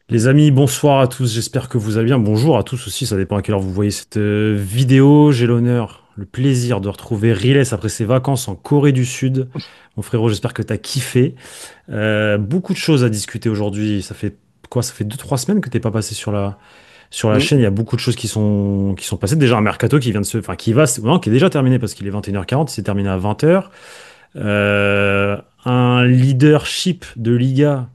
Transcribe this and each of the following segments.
Les amis, bonsoir à tous, j'espère que vous allez bien. Bonjour à tous aussi, ça dépend à quelle heure vous voyez cette vidéo. J'ai l'honneur, le plaisir de retrouver Riles après ses vacances en Corée du Sud. Mon frérot, j'espère que tu as kiffé. Beaucoup de choses à discuter aujourd'hui. Ça fait quoi? Ça fait 2 3 semaines que t'es pas passé sur la Mm. chaîne. Il y a beaucoup de choses qui sont passées. Déjà un mercato qui vient de se... Enfin, non, qui est déjà terminé parce qu'il est 21h40, il s'est terminé à 20h. Un leadership de Liga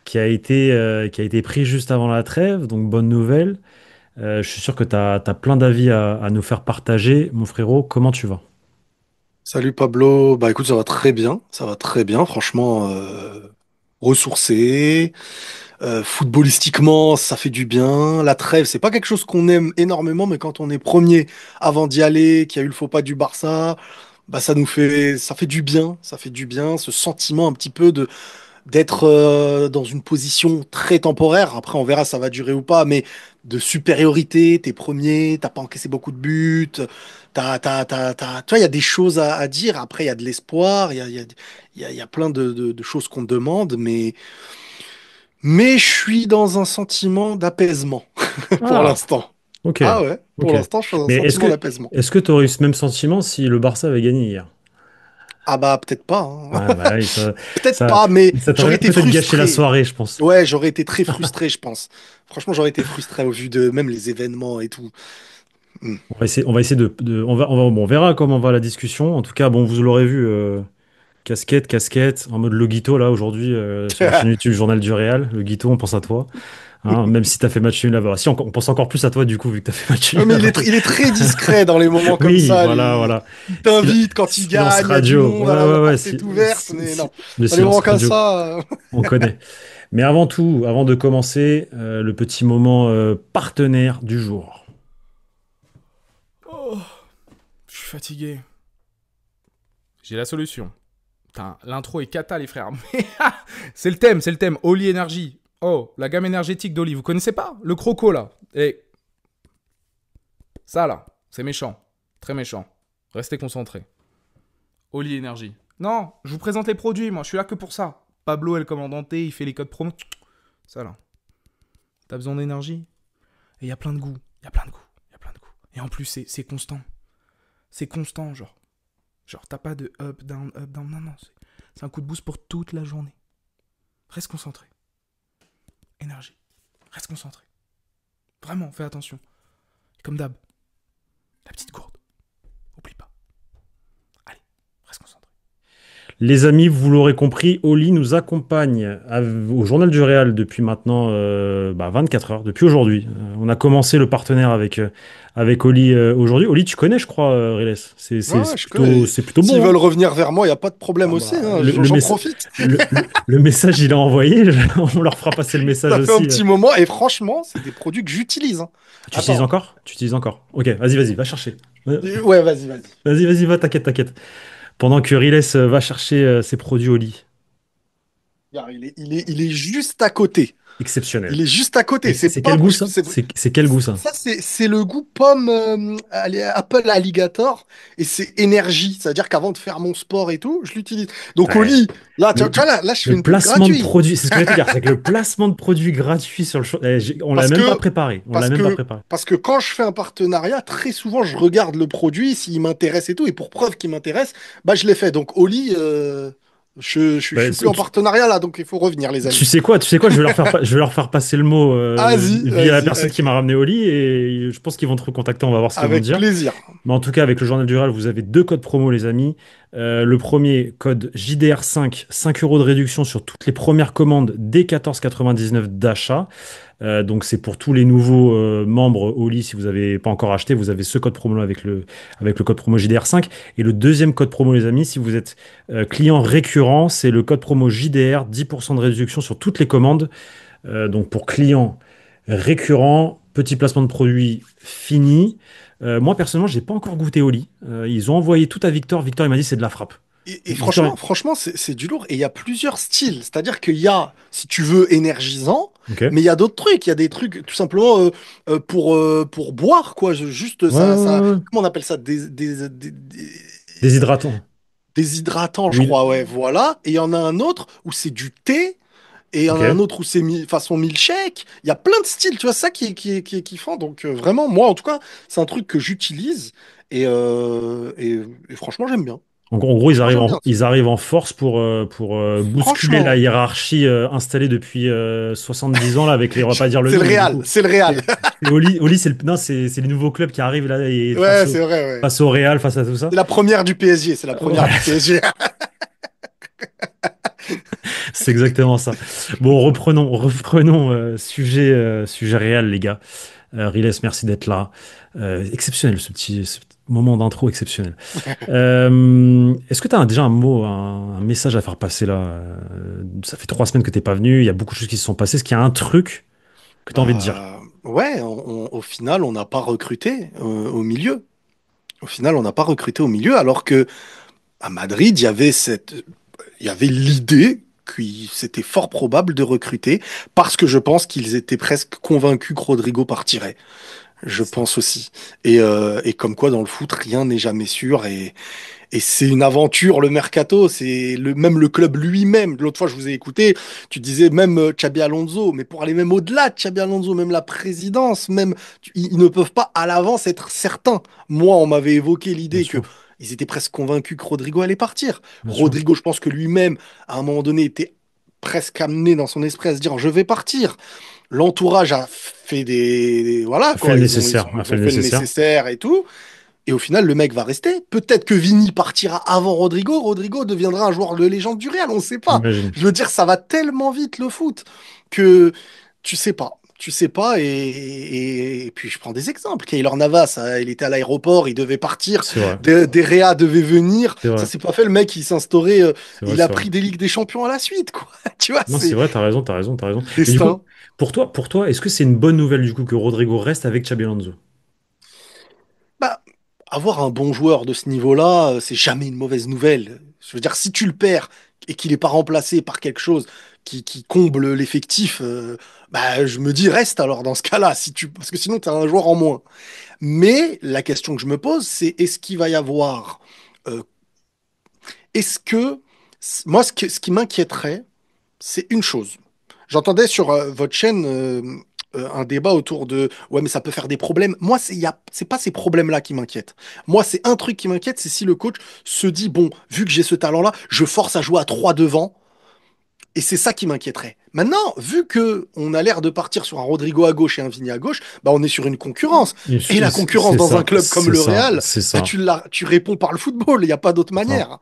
qui a été pris juste avant la trêve, donc bonne nouvelle. Je suis sûr que tu as plein d'avis à nous faire partager. Mon frérot, comment tu vas? Salut Pablo, bah écoute, ça va très bien, franchement, ressourcé, footballistiquement, ça fait du bien. La trêve, c'est pas quelque chose qu'on aime énormément, mais quand on est premier avant d'y aller, qu'il y a eu le faux pas du Barça, bah ça fait du bien, ça fait du bien, ce sentiment un petit peu de d'être dans une position très temporaire. Après, on verra ça va durer ou pas, mais de supériorité, t'es premier, t'as pas encaissé beaucoup de buts, tu vois, il y a des choses à dire. Après, il y a de l'espoir, il y a plein de choses qu'on demande, mais je suis dans un sentiment d'apaisement pour Ah, l'instant. ok, Ah ouais, pour ok. l'instant, je suis dans un Mais est-ce sentiment que d'apaisement. est-ce que tu aurais eu ce même sentiment si le Barça avait gagné hier? Ah bah peut-être pas, hein. Ah, bah, oui, ça, Peut-être ça, pas, mais ça j'aurais t'aurait été peut-être gâché la frustré. soirée, je pense. Ouais, j'aurais été très frustré, je pense. Franchement, j'aurais été frustré au vu de même les événements et tout. Hmm. On va essayer bon, on verra comment va la discussion. En tout cas, bon, vous l'aurez vu, casquette, en mode Loguito, là, aujourd'hui, sur la chaîne YouTube Journal du Réal. Loguito, on pense à toi. Hein, même si tu as fait match nul là-bas. Si, on pense encore plus à toi, du coup, vu que tu as fait match Ouais, nul mais là-bas. il est très discret dans les moments comme Oui, ça. voilà, voilà. Il Sil- t'invite quand il Silence gagne, il y a du radio. monde, Ouais, la ouais, ouais. porte est ouverte, mais non. Le Dans les silence moments comme radio, ça. on connaît. Mais avant tout, avant de commencer, le petit moment partenaire du jour. Oh, je suis fatigué. J'ai la solution. Putain, l'intro est cata, les frères. Mais c'est le thème, c'est le thème. Oli Energy. Oh, la gamme énergétique d'Oli. Vous connaissez pas? Le croco, là. Et ça, là, c'est méchant. Très méchant. Restez concentrés. Oli Energy. Non, je vous présente les produits, moi. Je suis là que pour ça. Pablo est le commandanté, il fait les codes promo. Ça, là. T'as besoin d'énergie? Et il y a plein de goûts. Il y a plein de goûts. Il y a plein de goûts. Et en plus, c'est constant. C'est constant, genre. Genre, t'as pas de up, down, up, down. Non, non, c'est un coup de boost pour toute la journée. Reste concentré. Énergie. Reste concentré. Vraiment, fais attention. Et comme d'hab, la petite gourde. Oublie pas. Allez, reste concentré. Les amis, vous l'aurez compris, Oli nous accompagne au Journal du Réal depuis maintenant 24 heures, depuis aujourd'hui. On a commencé le partenaire avec Oli aujourd'hui. Oli, tu connais, je crois, Riles. C'est Ouais, c'est- ouais, c'est je plutôt, connais. c'est plutôt S'ils bon, veulent hein. revenir vers moi, il n'y a pas de problème Ah aussi, bah, hein, le j'en messa- profite. le message, il a envoyé. On leur fera passer le message Ça fait un aussi. petit moment et franchement, c'est des produits que j'utilise, hein. Tu utilises Attends. encore? Tu utilises encore? Ok, vas-y, va chercher. Ouais, vas-y, vas-y. Vas-y, va, t'inquiète. Pendant que Riles va chercher ses produits Oli. Regarde, il est juste à côté. Il Exceptionnel. est juste à côté. Et C'est c'est pas. quel goût ça? C'est quel goût ça? Ça, c'est le goût pomme Apple Alligator et c'est énergie. C'est-à-dire qu'avant de faire mon sport et tout, je l'utilise. Donc au Ouais. lit, là, Le, tu vois, là, je fais le une pub placement de gratuite. produits, c'est ce que je vais te dire, c'est que le placement de produits gratuit sur le show, on l'a Parce même pas que, préparé. On l'a parce même pas que, préparé. parce que quand je fais un partenariat, très souvent, je regarde le produit, s'il m'intéresse et tout. Et pour preuve qu'il m'intéresse, bah, je l'ai fait. Donc au lit, je Bah, suis plus en partenariat là, donc il faut revenir, les tu amis. sais quoi, je vais je vais leur faire passer le mot Vas-y, via la vas-y, personne qui m'a ok. ramené au lit et je pense qu'ils vont te recontacter. On va voir ce qu'ils vont te Avec dire. plaisir. Mais en tout cas, avec le journal du Réal, vous avez 2 codes promo, les amis. Le premier, code JDR5, 5 euros de réduction sur toutes les premières commandes dès 14,99 d'achat. Donc c'est pour tous les nouveaux membres Oli. Si vous n'avez pas encore acheté, vous avez ce code promo avec le code promo JDR5. Et le deuxième code promo, les amis, si vous êtes client récurrent, c'est le code promo JDR, 10% de réduction sur toutes les commandes. Donc pour clients récurrents, petit placement de produit fini. Moi personnellement, j'ai pas encore goûté Oli. Ils ont envoyé tout à Victor. Victor, il m'a dit c'est de la frappe. Et Victor, franchement, c'est du lourd. Et il y a plusieurs styles. C'est-à-dire qu'il y a, si tu veux, énergisant, ok. mais il y a d'autres trucs. Il y a des trucs, tout simplement, pour boire, quoi. Juste, Ouais, ouais, ça, ouais, ouais. comment on appelle ça? Déshydratant. Des hydratants, je Oui. crois, ouais, voilà. Et il y en a un autre où c'est du thé. et il y en Ok. a un autre où c'est façon milkshake. Il y a plein de styles, tu vois, ça qui est kiffant. Donc vraiment, moi en tout cas, c'est un truc que j'utilise et franchement, j'aime bien. En gros, Franchement, j'aime bien. ils arrivent en force pour bousculer la Franchement, hiérarchie installée depuis 10 ans là avec les, on va pas dire le c'est le nom, mais du Real, coup, c'est le Real. Oli, c'est non, c'est les nouveaux clubs qui arrivent là et Ouais, c'est vrai, ouais. face au Real, face à tout ça. C'est la première du PSG, c'est la première Voilà, du PSG. c'est exactement ça. Bon, reprenons sujet Real, les gars. Riles, merci d'être là. Exceptionnel ce petit moment d'intro exceptionnel. Est-ce que tu as déjà un mot, un message à faire passer là? Ça fait 3 semaines que t'es pas venu, il y a beaucoup de choses qui se sont passées. Est-ce qu'il y a un truc que tu as envie de dire? Ouais, au final, on n'a pas recruté au milieu. Au final, on n'a pas recruté au milieu, alors que à Madrid, il y avait l'idée que c'était fort probable de recruter, parce que je pense qu'ils étaient presque convaincus que Rodrigo partirait. Je pense aussi. Et comme quoi, dans le foot, rien n'est jamais sûr. Et c'est une aventure, le mercato. Même le club lui-même. L'autre fois, je vous ai écouté, tu disais même Xabi Alonso. Mais pour aller même au-delà de Xabi Alonso, même la présidence, ils ne peuvent pas à l'avance être certains. Moi, on m'avait évoqué Bien l'idée que sûr, ils étaient presque convaincus que Rodrigo allait partir. bien sûr. Rodrigo, je pense que lui-même, à un moment donné, était presque amené dans son esprit à se dire, je vais partir. L'entourage a fait voilà, A fait quoi. le Ils nécessaire, ont, a ils fait ont le fait le nécessaire. nécessaire et tout. Et au final, le mec va rester. Peut-être que Vini partira avant Rodrigo. Rodrigo deviendra un joueur de légende du Real. On ne sait pas. J'imagine. Je veux dire, ça va tellement vite le foot que tu sais pas. Tu sais pas. Et puis, je prends des exemples. Keylor Navas, il était à l'aéroport, il devait partir. C'est vrai, Des Réa devaient venir. c'est Ça vrai, s'est pas fait. Le mec, il s'instaurait. c'est vrai, Il a c'est vrai. pris des Ligues des Champions à la suite, quoi. Tu vois, Non, c'est c'est vrai, t'as raison, t'as raison, t'as raison. Mais du coup, destin. pour toi, est-ce que c'est une bonne nouvelle du coup que Rodrigo reste avec Xabi Alonso? Bah, avoir un bon joueur de ce niveau-là, c'est jamais une mauvaise nouvelle. Je veux dire, si tu le perds et qu'il n'est pas remplacé par quelque chose qui comble l'effectif, bah, je me dis reste alors dans ce cas-là, parce que sinon tu as un joueur en moins. Mais la question que je me pose, c'est est-ce qu'il va y avoir, euh, est-ce que, moi, ce qui m'inquiéterait, c'est une chose. J'entendais sur votre chaîne un débat autour de ouais, mais ça peut faire des problèmes. Moi, c'est pas ces problèmes-là qui m'inquiètent. Moi, c'est un truc qui m'inquiète, c'est si le coach se dit bon, vu que j'ai ce talent-là, je force à jouer à 3 devant. Et c'est ça qui m'inquiéterait. Maintenant, vu que on a l'air de partir sur un Rodrigo à gauche et un Vini à gauche, bah on est sur une concurrence. Et la concurrence C'est dans un ça, club comme c'est le ça, Real, c'est bah ça, tu réponds par le football. Il n'y a pas d'autre c'est ça. manière.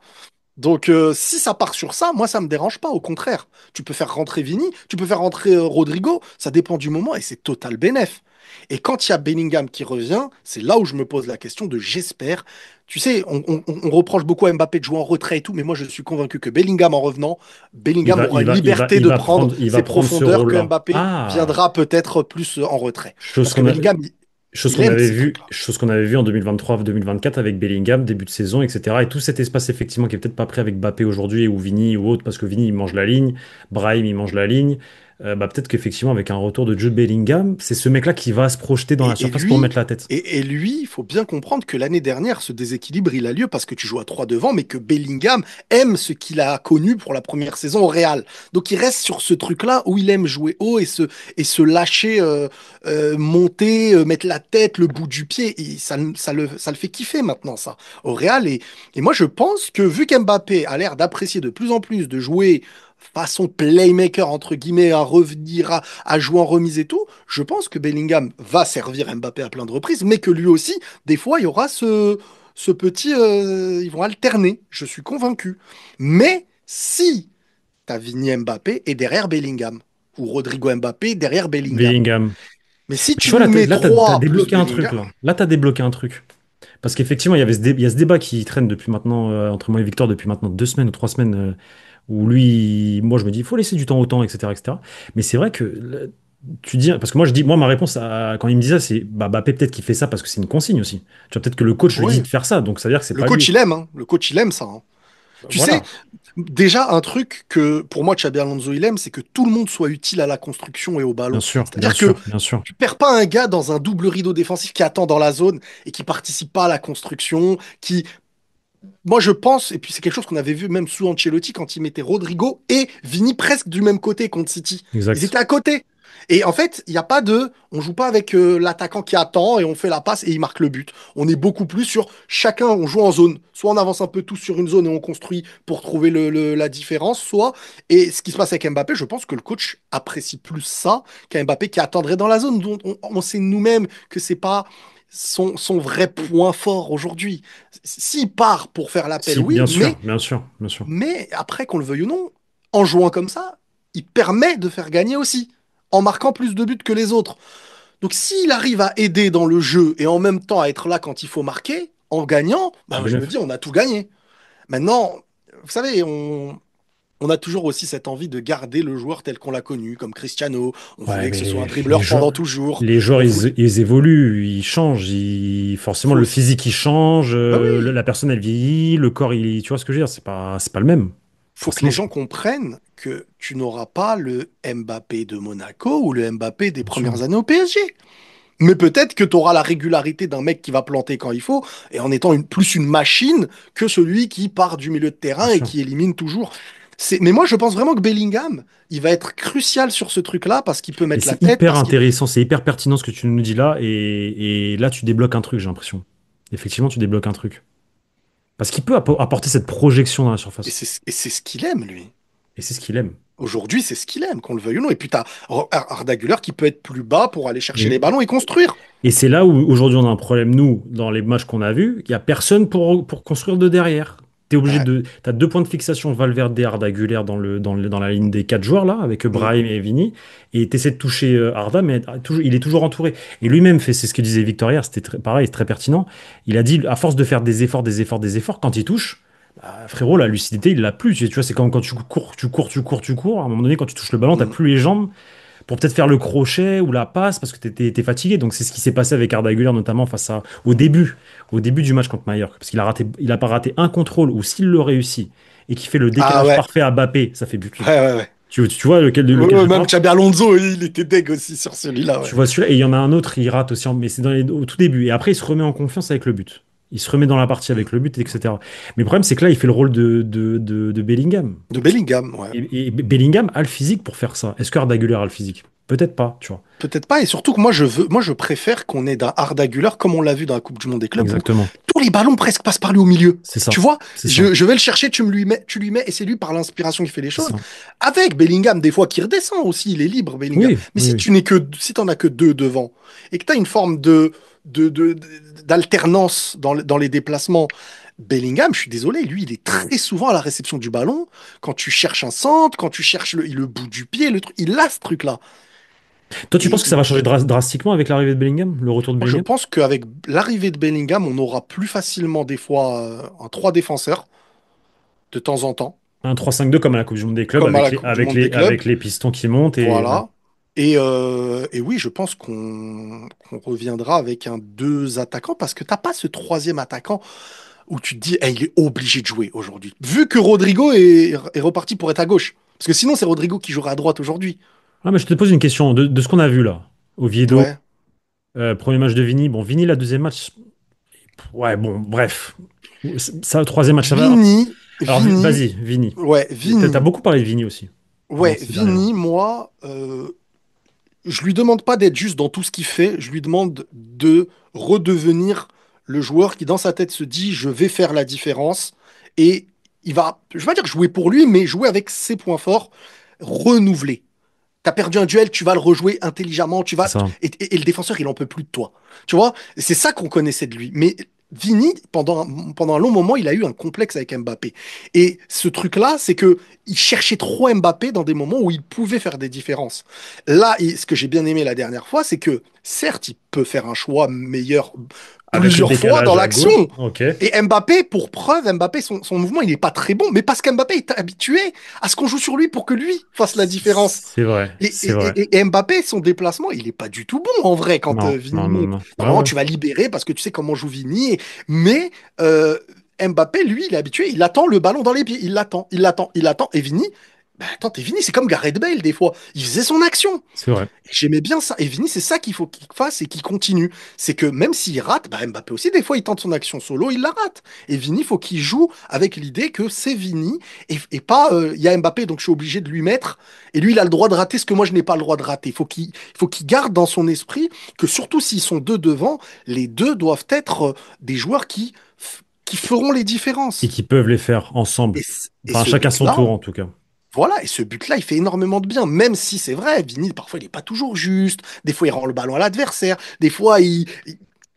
Donc, si ça part sur ça, moi, ça me dérange pas. Au contraire, tu peux faire rentrer Vini, tu peux faire rentrer Rodrigo, ça dépend du moment et c'est total bénef. Et quand il y a Bellingham qui revient, c'est là où je me pose la question de j'espère. Tu sais, on reproche beaucoup à Mbappé de jouer en retrait et tout, mais moi, je suis convaincu que Bellingham, en revenant, Bellingham aura une liberté de prendre Il va ses prendre ce profondeurs que rôle-là. Mbappé Ah, viendra peut-être plus en retrait. chose Parce que qu'on a, Bellingham, chose il qu'on aime avait ces vu, trucs-là. chose qu'on avait vu en 2023-2024 avec Bellingham, début de saison, etc. Et tout cet espace, effectivement, qui est peut-être pas pris avec Mbappé aujourd'hui ou Vini ou autre, parce que Vini, il mange la ligne, Brahim, il mange la ligne. Bah, peut-être qu'effectivement, avec un retour de Jude Bellingham, c'est ce mec-là qui va se projeter dans la Et, et surface pour mettre lui, la tête. et lui, il faut bien comprendre que l'année dernière, ce déséquilibre, il a lieu parce que tu joues à 3 devant, mais que Bellingham aime ce qu'il a connu pour la première saison au Real. Donc il reste sur ce truc-là où il aime jouer haut et se lâcher, monter, mettre la tête, le bout du pied. Et ça le fait kiffer maintenant, ça, au Real. Et moi, je pense que vu qu'Mbappé a l'air d'apprécier de plus en plus de jouer façon playmaker, entre guillemets, à revenir à jouer en remise et tout, je pense que Bellingham va servir Mbappé à plein de reprises, mais que lui aussi, des fois, il y aura ce petit... ils vont alterner, je suis convaincu. Mais si t'as Vini Mbappé et derrière Bellingham, ou Rodrigo Mbappé derrière Bellingham, Bellingham. mais si Tu tu vois, nous mets là, t'as 3 plus débloqué un truc, Bellingham, là. Là, t'as débloqué un truc. Parce qu'effectivement, il y a ce débat qui traîne depuis maintenant, entre moi et Victor, depuis maintenant 2 semaines ou 3 semaines, où lui, moi, je me dis, il faut laisser du temps au temps, etc., etc. Mais c'est vrai que tu dis, parce que moi, je dis, moi, ma réponse quand il me dit ça, c'est, bah, Mbappé, peut-être qu'il fait ça parce que c'est une consigne aussi. Tu vois, peut-être que le coach lui dit oui, de faire ça, donc ça veut dire que c'est le pas coach lui. il aime, hein. Le coach il aime ça, hein. Tu sais, Voilà, déjà un truc que pour moi Xabi Alonso il aime, c'est que tout le monde soit utile à la construction et au bien ballon. sûr, bien C'est-à-dire que sûr, bien sûr. tu perds pas un gars dans un double rideau défensif qui attend dans la zone et qui participe pas à la construction, qui moi je pense, et puis c'est quelque chose qu'on avait vu même sous Ancelotti quand il mettait Rodrigo et Vini presque du même côté contre City. Ils Exact. étaient à côté. Et en fait, il n'y a pas de. On joue pas avec l'attaquant qui attend et on fait la passe et il marque le but. On est beaucoup plus sur chacun, on joue en zone. Soit on avance un peu tous sur une zone et on construit pour trouver la différence, soit. Et ce qui se passe avec Mbappé, je pense que le coach apprécie plus ça qu'un Mbappé qui attendrait dans la zone. Donc on sait nous-mêmes que c'est pas son vrai point fort aujourd'hui. S'il part pour faire l'appel, Si, oui, bien sûr, bien sûr, bien sûr. mais après, qu'on le veuille ou non, en jouant comme ça, il permet de faire gagner aussi, en marquant plus de buts que les autres. Donc s'il arrive à aider dans le jeu et en même temps à être là quand il faut marquer, en gagnant, C'est bah, je me bénef. dis, on a tout gagné. Maintenant, vous savez, on a toujours aussi cette envie de garder le joueur tel qu'on l'a connu, comme Cristiano. On Ouais, voulait que ce soit un mais les dribbleur joueurs, pendant toujours. les joueurs On voulait... ils évoluent, ils changent. Forcément, Faut le aussi... physique, il change, Bah oui, la personne, elle vieillit, le corps, tu vois ce que je veux dire? C'est pas le même. faut que les Forcément, gens comprennent que tu n'auras pas le Mbappé de Monaco ou le Mbappé des bien sûr. premières années au PSG. Mais peut-être que tu auras la régularité d'un mec qui va planter quand il faut, et en étant plus une machine que celui qui part du milieu de Bien terrain et sûr. qui élimine toujours. Mais moi, je pense vraiment que Bellingham, il va être crucial sur ce truc-là parce qu'il peut Et mettre la c'est tête, hyper parce qu'il... intéressant, c'est hyper pertinent ce que tu nous dis là. Et là, tu débloques un truc, j'ai l'impression. Effectivement, tu débloques un truc. Parce qu'il peut apporter cette projection dans la Et surface. c'est ce qu'il aime, lui. Et c'est ce qu'il aime. Aujourd'hui, c'est ce qu'il aime, qu'on le veuille ou non. Et puis, tu as Arda Güler qui peut être plus bas pour aller chercher les ballons et construire. Et c'est là où aujourd'hui on a un problème, nous, dans les matchs qu'on a vus, il n'y a personne pour construire de derrière. Ouais. T'as deux points de fixation, Valverde et Arda Güler dans la ligne des quatre joueurs là, avec Mm. Brahim et Vini, et t'essaies de toucher Arda, mais il est toujours entouré. Et lui-même c'est ce que disait Victor hier, c'était pareil, c'est très pertinent. Il a dit, à force de faire des efforts, des efforts, des efforts, quand il touche, bah, frérot, la lucidité, il l'a plus. Tu vois, c'est comme quand tu cours, tu cours, tu cours, tu cours. À un moment donné, quand tu touches le ballon, t'as Mm. plus les jambes pour peut-être faire le crochet ou la passe parce que t'es fatigué. Donc c'est ce qui s'est passé avec Arda Güler notamment au début du match contre Mallorca, parce il a pas raté un contrôle ou s'il le réussit et qu'il fait le Ah décalage ouais. parfait à Mbappé, ça fait but. Ouais, ouais, ouais. Tu vois lequel Ouais, je même parle? Xabi Alonso, il était deg aussi sur celui-là, Tu ouais. vois celui-là et il y en a un autre, il rate aussi, mais c'est au tout début. Et après, il se remet en confiance avec le but. Il se remet dans la partie Mm. avec le but, etc. Mais le problème, c'est que là, il fait le rôle de Bellingham. De Bellingham, ouais. Et Bellingham a le physique pour faire ça. Est-ce que Arda Güler a le physique? Peut-être pas, tu vois. Peut-être pas, et surtout que moi je préfère qu'on ait d'un Arda Güler comme on l'a vu dans la Coupe du Monde des clubs où Exactement. tous les ballons presque passent par lui au milieu. C'est Tu ça. vois, C'est ça. je vais le chercher, tu lui mets, et c'est lui par l'inspiration qui fait les C'est choses. ça. Avec Bellingham, des fois qui redescend aussi, il est libre, Bellingham. Oui, Mais oui, oui. si t'en as que deux devant, et que t'as une forme d'alternance dans les déplacements, Bellingham, je suis désolé, lui, il est très souvent à la réception du ballon. Quand tu cherches un centre, quand tu cherches le bout du pied, le truc, il a ce truc-là. Toi, tu penses que ça Et va changer drastiquement avec l'arrivée de Bellingham, le retour de moi, je Bellingham? pense qu'avec l'arrivée de Bellingham, on aura plus facilement des fois un trois défenseurs de temps en temps, Un 3-5-2 comme à la Coupe du Monde des clubs comme à la Coupe du Monde des clubs. avec les pistons qui montent et ouais. Voilà. Et oui, je pense qu'on reviendra avec un deux attaquants parce que t'as pas ce troisième attaquant où tu te dis, eh, il est obligé de jouer aujourd'hui. Vu que Rodrigo est reparti pour être à gauche. Parce que sinon, c'est Rodrigo qui jouerait à droite aujourd'hui. Ah, mais je te pose une question de ce qu'on a vu là. Oviedo, Ouais. premier match de Vini. Bon, Vini, la deuxième match. Ouais, bon, bref. Ça, le troisième match, ça va. Vini, Alors, Vini, vas-y, Vini. ouais, T'as Vini. beaucoup parlé de Vini aussi pendant Ouais, ces derniers mois. Vini, moi, je lui demande pas d'être juste dans tout ce qu'il fait, je lui demande de redevenir le joueur qui, dans sa tête, se dit, je vais faire la différence. Et il va, je vais pas dire jouer pour lui, mais jouer avec ses points forts, renouveler. T'as perdu un duel, tu vas le rejouer intelligemment, C'est ça. et le défenseur, il en peut plus de toi. Tu vois, c'est ça qu'on connaissait de lui. Mais Vini, pendant un long moment, il a eu un complexe avec Mbappé. Et ce truc-là, c'est que il cherchait trop Mbappé dans des moments où il pouvait faire des différences. Là, ce que j'ai bien aimé la dernière fois, c'est que certes, il peut faire un choix meilleur Avec le plusieurs fois dans décalage à l'action. gauche. Ok. Et Mbappé, pour preuve, Mbappé, son mouvement, il n'est pas très bon, mais parce qu'Mbappé est habitué à ce qu'on joue sur lui pour que lui fasse la différence. C'est vrai. Et, C'est vrai. et Mbappé, son déplacement, il est pas du tout bon en vrai quand Non, Vini non, non, monte. non. Ouais, Normalement, ouais. tu vas libérer parce que tu sais comment joue Vini. Mais Mbappé, lui, il est habitué, il attend le ballon dans les pieds. Il l'attend, il l'attend, il l'attend. Et Vini, Bah attends, t'es Vini, c'est comme Gareth Bale des fois. Il faisait son action. C'est vrai. Et j'aimais bien ça. Et Vini, c'est ça qu'il faut qu'il fasse et qu'il continue. C'est que même s'il rate, bah Mbappé aussi, des fois, il tente son action solo, il la rate. Et Vini, faut qu'il joue avec l'idée que c'est Vini et pas il y a Mbappé, donc je suis obligé de lui mettre. Et lui, il a le droit de rater ce que moi, je n'ai pas le droit de rater. Il faut qu'il garde dans son esprit que surtout s'ils sont deux devant, les deux doivent être des joueurs qui feront les Et différences. qui peuvent les faire ensemble. Et Enfin, ce chacun son but-là, tour en tout cas. voilà, et ce but-là, il fait énormément de bien, même si c'est vrai, Vini, parfois, il n'est pas toujours juste, des fois, il rend le ballon à l'adversaire, des fois,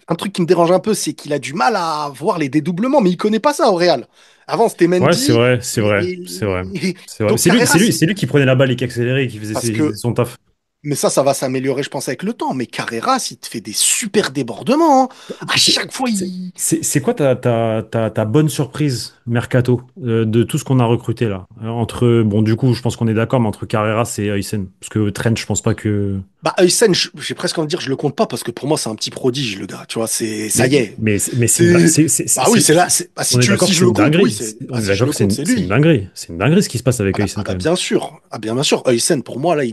un truc qui me dérange un peu, c'est qu'il a du mal à voir les dédoublements, mais il connaît pas ça au Real. Avant, c'était Ouais, c'est Mendy, vrai, c'est et, vrai, c'est vrai. C'est vrai. donc Carrera, C'est lui qui prenait la balle et qui accélérait et qui faisait parce que, son taf. mais ça va s'améliorer, je pense, avec le temps, mais Carrera, il te fait des super débordements, hein. À C'est chaque fois, il... c'est quoi ta bonne surprise mercato de tout ce qu'on a recruté là? Entre, bon, du coup, je pense qu'on est d'accord, mais entre Carreras et Huysen. Parce que Trent, je pense pas que. Bah, Huysen, j'ai presque envie de dire, je le compte pas, parce que pour moi, c'est un petit prodige, le gars, tu vois, ça y est. Mais c'est une, C'est... Bah oui, c'est là. Bah, on est d'accord si que je c'est le une compte, oui, dinguerie. c'est. On Bah, est si je d'accord le que c'est compte, c'est c'est une lui. dinguerie. C'est une dinguerie ce qui se passe avec Huysen quand même. Bien sûr. Ah, bien sûr. Huysen, pour moi, là,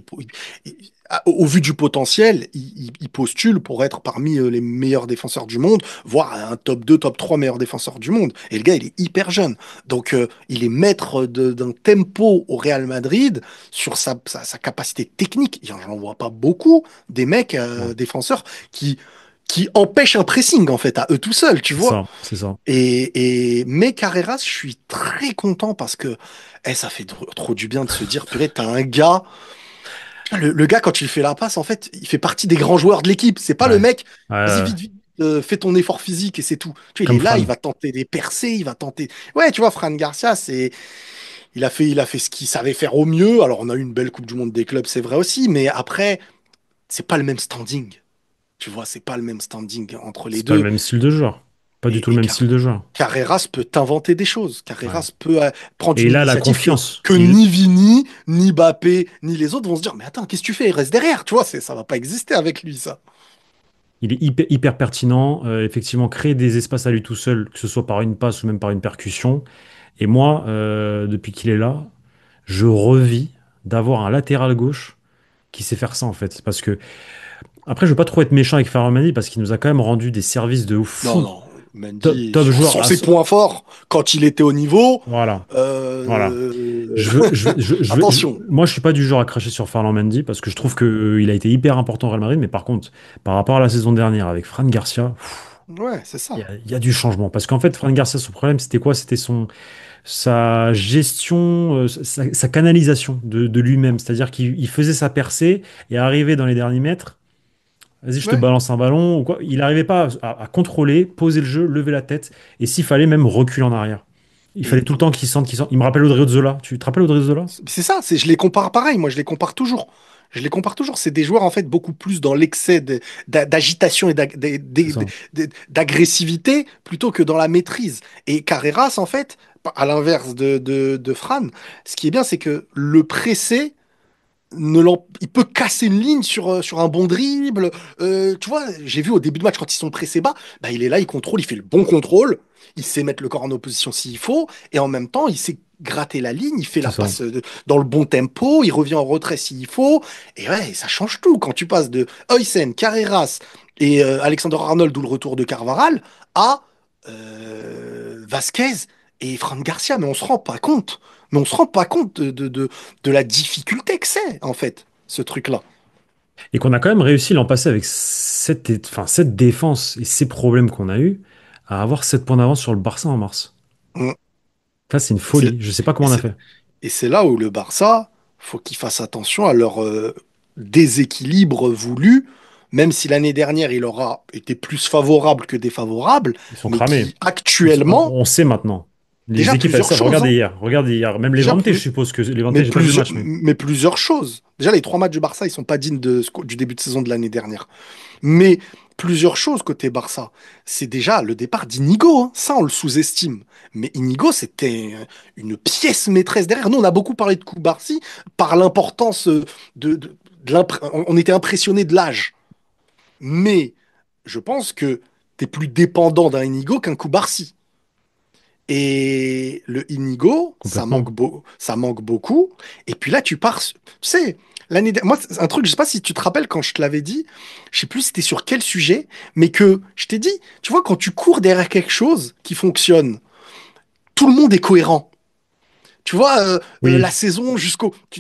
au vu du potentiel, il postule pour être parmi les meilleurs défenseurs du monde, voire un top 2, top 3 meilleurs défenseurs du monde. Et le gars, il est hyper jeune. Donc, il est maître d'un tempo au Real Madrid sur sa capacité technique. J'en vois pas beaucoup des mecs Non, défenseurs qui empêchent un pressing, en fait, à eux tout seuls, tu c'est vois. ça, c'est ça. Mais Carreras, je suis très content parce que ça fait trop du bien de se dire, purée, t'as un gars. Le gars, quand il fait la passe, en fait, il fait partie des grands joueurs de l'équipe. C'est pas le Ouais. mec, Ouais, vas-y, ouais. vite, vite, fais ton effort physique et c'est tout. Tu vois, il Comme est là, il Fran. va tenter des percées, il va tenter. Ouais, tu vois, Fran Garcia, il a fait ce qu'il savait faire au mieux. Alors, on a eu une belle Coupe du Monde des clubs, c'est vrai aussi, mais après, c'est pas le même standing. Tu vois, c'est pas le même standing entre les C'est pas le deux. même style de joueur. Pas du tout le Et même style de joueur. Carreras peut t'inventer des choses. Ouais. Carreras peut prendre Et une il a la initiative que, confiance. que ni Vini, ni Mbappé, ni les autres vont se dire, mais attends, qu'est-ce que tu fais? Il reste derrière. Tu vois, ça va pas exister avec lui, ça. Il est hyper pertinent. Effectivement, créer des espaces à lui tout seul, que ce soit par une passe ou même par une percussion. Et moi, depuis qu'il est là, je revis d'avoir un latéral gauche qui sait faire ça en fait. Parce que, après, je veux pas trop être méchant avec Ferland Mendy parce qu'il nous a quand même rendu des services de Non, fou. non. Top, Mendy, top sur, joueur. sur ses points forts, quand il était au niveau, Voilà. Voilà. euh, attention. Moi, je suis pas du genre à cracher sur Ferland Mendy parce que je trouve que il a été hyper important au Real Madrid. Mais par contre, par rapport à la saison dernière avec Fran Garcia, Ouais, c'est ça. il y a du changement. Parce qu'en fait, Fran Garcia, son problème, c'était quoi? C'était sa gestion, sa canalisation de lui-même. C'est-à-dire qu'il faisait sa percée et arrivait dans les derniers mètres. Vas-y, je te Ouais. balance un ballon ou quoi. Il n'arrivait pas à contrôler, poser le jeu, lever la tête. Et s'il fallait même reculer en arrière. Il fallait Et tout le temps qu'il sente, qu'il sente. Il me rappelle Odriozola. Tu te rappelles Odriozola? c'est ça, je les compare pareil, moi je les compare toujours. Je les compare toujours. C'est des joueurs en fait beaucoup plus dans l'excès d'agitation et C'est ça. d'agressivité plutôt que dans la maîtrise. Et Carreras, en fait, à l'inverse de Fran, ce qui est bien, c'est que le pressé, il peut casser une ligne sur un bon dribble. Tu vois, j'ai vu au début de match quand ils sont pressés bas, bah, il est là, il contrôle, il fait le bon contrôle, il sait mettre le corps en opposition s'il faut, et en même temps, il sait gratter la ligne, il fait C'est la ça. passe dans le bon tempo, il revient en retrait s'il faut, et ouais, ça change tout quand tu passes de Huysen, Carreras et Alexander Arnold ou le retour de Carvaral à Vasquez et Fran Garcia, mais on se rend pas compte. Mais on se rend pas compte de la difficulté que c'est, en fait, ce truc-là. Et qu'on a quand même réussi l'an passé avec cette défense et ces problèmes qu'on a eu à avoir 7 points d'avance sur le Barça en mars. Mm. Ça, c'est une Et c'est folie. Je sais pas et comment on a c'est- fait. et c'est là où le Barça, faut qu'ils fassent attention à leur déséquilibre voulu, même si l'année dernière, il aura été plus favorable que défavorable, Ils sont mais cramés. qui actuellement, On sait maintenant. Les déjà équipes, elles plusieurs savent. choses, Regardez hein. hier. Regardez hier. Même les Déjà, Levante, je suppose que les Levante, mais j'ai pas vu le plusieurs, match, mais mais plusieurs choses. Déjà, les 3 matchs du Barça, ils sont pas dignes du début de saison de l'année dernière. Mais plusieurs choses côté Barça. C'est déjà le départ d'Inigo, hein. Ça, on le sous-estime. Mais Inigo, c'était une pièce maîtresse derrière. Nous, on a beaucoup parlé de Koubarsi par l'importance on était impressionné de l'âge. Mais je pense que tu es plus dépendant d'un Inigo qu'un Koubarsi. Et le Inigo, Complètement. ça manque beaucoup. Et puis là, tu sais, moi, c'est un truc, je sais pas si tu te rappelles quand je te l'avais dit, je sais plus c'était sur quel sujet, mais que je t'ai dit, tu vois, quand tu cours derrière quelque chose qui fonctionne, tout le monde est cohérent. Tu vois, la Oui, saison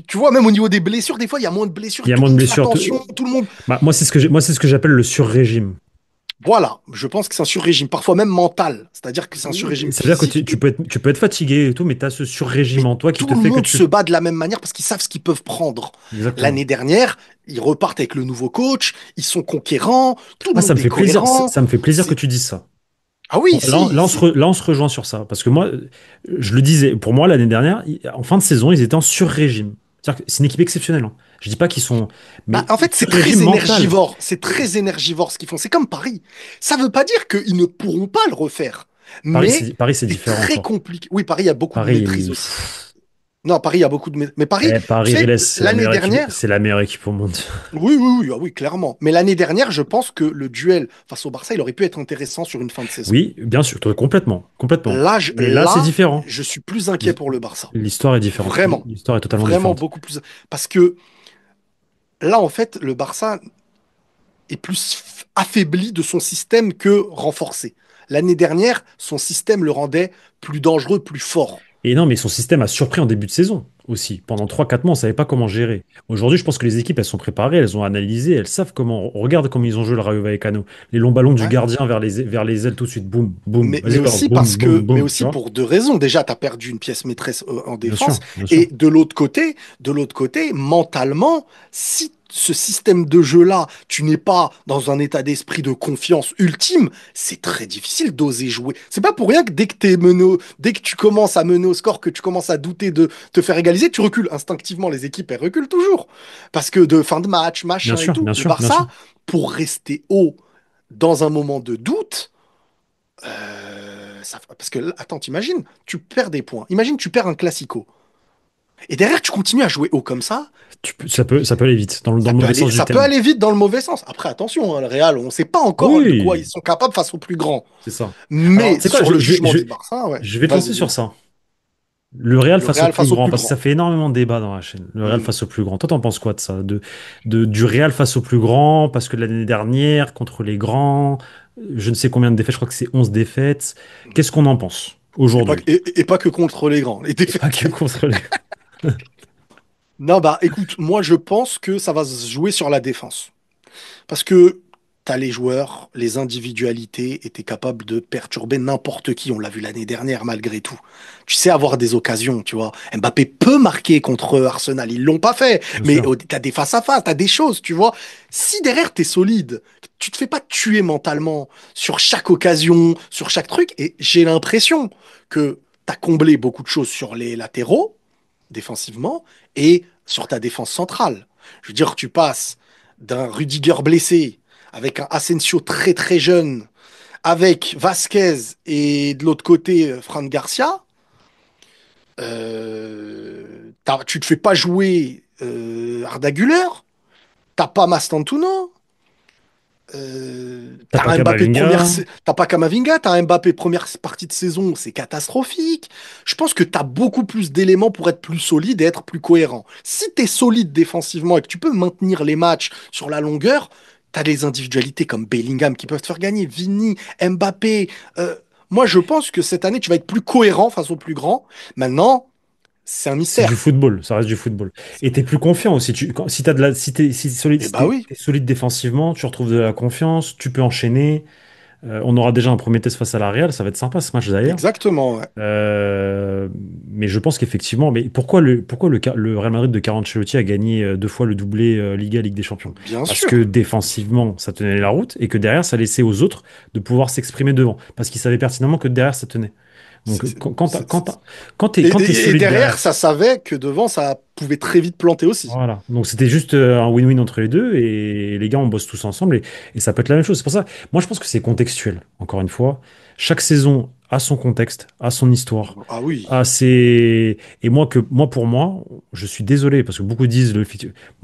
tu vois, même au niveau des blessures, des fois, il y a moins de blessures, il y a tout moins le de monde fait blessures. attention, tout le monde. Bah, moi, moi, c'est ce que j'appelle le sur-régime. Voilà, je pense que c'est un sur-régime, parfois même mental. C'est-à-dire que c'est un sur-régime Ça veut dire que physique, tu peux être fatigué et tout, mais tu as ce sur-régime mais en toi qui tout te le fait que monde se tu... bat de la même manière parce qu'ils savent ce qu'ils peuvent prendre. Exactement. L'année dernière, ils repartent avec le nouveau coach, ils sont conquérants, tout le Ah, ça me monde est fait plaisir. cohérent. Ça me fait plaisir que C'est... tu dises ça. Ah oui, si, Là, on se rejoint sur ça. Parce que moi, je le disais, pour moi, l'année dernière, en fin de saison, ils étaient en sur-régime. C'est-à-dire que c'est une équipe exceptionnelle, hein. Je dis pas qu'ils sont... bah, Mais en fait, c'est sur-régime très mental. énergivore. C'est très énergivore ce qu'ils font. C'est comme Paris. Ça veut pas dire qu'ils ne pourront pas le refaire, mais Paris, c'est c'est différent très encore. compliqué. Oui, Paris, il y a beaucoup de Paris, maîtrise aussi. Non, Paris, il y a beaucoup de maîtrise. Mais Paris, tu Paris, sais, RLS, l'année dernière, c'est la meilleure équipe au monde. oui, oui, oui, ah oui, clairement. Mais l'année dernière, je pense que le duel face au Barça, il aurait pu être intéressant sur une fin de saison. Oui, bien sûr, complètement, complètement. Mais là, c'est Là, différent. je suis plus inquiet pour le Barça. L'histoire est différente. Vraiment. L'histoire est totalement Vraiment différente. beaucoup plus. Parce que là, en fait, le Barça est plus affaibli de son système que renforcé. L'année dernière, son système le rendait plus dangereux, plus fort. Et non, mais son système a surpris en début de saison aussi. Pendant 3 4 mois, on ne savait pas comment gérer. Aujourd'hui, je pense que les équipes, elles sont préparées, elles ont analysé, elles savent comment. Regarde comment ils ont joué le Rayo Vallecano. Les longs ballons du Ouais. gardien vers les ailes tout de suite. Boum, boum. Vas-y, balance. Boum, boum, Mais boum. Tu aussi vois? pour deux raisons. Déjà, tu as perdu une pièce maîtresse en Bien défense. sûr, bien sûr. Et de l'autre côté, mentalement, si ce système de jeu-là, tu n'es pas dans un état d'esprit de confiance ultime, c'est très difficile d'oser jouer. C'est pas pour rien que dès que tu commences à mener au score, que tu commences à douter de te faire égaliser, tu recules. Instinctivement, les équipes, elles reculent toujours. Parce que de fin de match, Bien machin et sûr, tout, bien le sûr, bien sûr. Barça, pour rester haut dans un moment de doute, parce que, attends, t'imagines, tu perds des points. Imagine, tu perds un classico. Et derrière, tu continues à jouer haut comme ça. Ça peut aller vite, dans le mauvais sens du Ça peut terme. aller vite dans le mauvais sens. Après, attention, hein, le Real, on ne sait pas encore de quoi ils Oui, sont capables face aux plus grands. c'est ça. Alors, Mais tu sais quoi, sur le jugement du Barça, ouais. je vais te Vas-y, lancer sur dis-moi. ça. Le Real Le face au Real plus face au grand, plus parce que ça grand. fait énormément de débats dans la chaîne. Le Real Hmm. face au plus grand. Toi, t'en penses quoi de ça? Du Real face au plus grand, parce que l'année dernière, contre les grands, je ne sais combien de défaites, je crois que c'est 11 défaites. Qu'est-ce qu'on en pense aujourd'hui? Et pas que contre les grands, les Et pas défaites. que contre les... Non, bah écoute, moi je pense que ça va se jouer sur la défense. Parce que tu as les joueurs, les individualités étaient capables de perturber n'importe qui. On l'a vu l'année dernière, malgré tout. Tu sais avoir des occasions, tu vois. Mbappé peut marquer contre Arsenal. Ils l'ont pas fait. Bien Mais sûr. tu as des face-à-face, tu as des choses, tu vois. Si derrière, tu es solide, tu te fais pas tuer mentalement sur chaque occasion, sur chaque truc. Et j'ai l'impression que tu as comblé beaucoup de choses sur les latéraux, défensivement, et sur ta défense centrale. Je veux dire, tu passes d'un Rudiger blessé, avec un Asensio très très jeune, avec Vasquez et de l'autre côté Fran Garcia, tu te fais pas jouer Arda Güler, t'as pas Mastantuono, T'as pas Camavinga. t'as pas Kamavinga, t'as un Mbappé première partie de saison, c'est catastrophique. Je pense que t'as beaucoup plus d'éléments pour être plus solide et être plus cohérent. Si t'es solide défensivement et que tu peux maintenir les matchs sur la longueur, t'as des individualités comme Bellingham qui peuvent te faire gagner, Vini, Mbappé. Moi, je pense que cette année, tu vas être plus cohérent face aux plus grands. Maintenant, c'est un C'est du mystère. football, ça reste du football. Et t'es plus confiant aussi. Si t'as de la, Eh si bah oui, t'es solide défensivement, tu retrouves de la confiance, tu peux enchaîner. On aura déjà un premier test face à la Real, ça va être sympa ce match d'ailleurs. exactement, ouais. Euh, mais je pense qu'effectivement, mais pourquoi le Real Madrid de Carlo Ancelotti a gagné 2 fois le doublé Liga Ligue des Champions? Bien Parce que sûr. défensivement, ça tenait la route et que derrière, ça laissait aux autres de pouvoir s'exprimer devant. Parce qu'ils savaient pertinemment que derrière, ça tenait. Donc, C'est- c'est- c'est- quand t'es Et solide derrière, derrière, ça savait que devant, ça pouvait très vite planter aussi. voilà. Donc, c'était juste un win-win entre les deux et les gars, on bosse tous ensemble et ça peut être la même chose. C'est pour ça, moi, je pense que c'est contextuel, encore une fois. Chaque saison a son contexte, a son histoire. Ah oui. Ah, et pour moi, je suis désolé parce que beaucoup disent moi,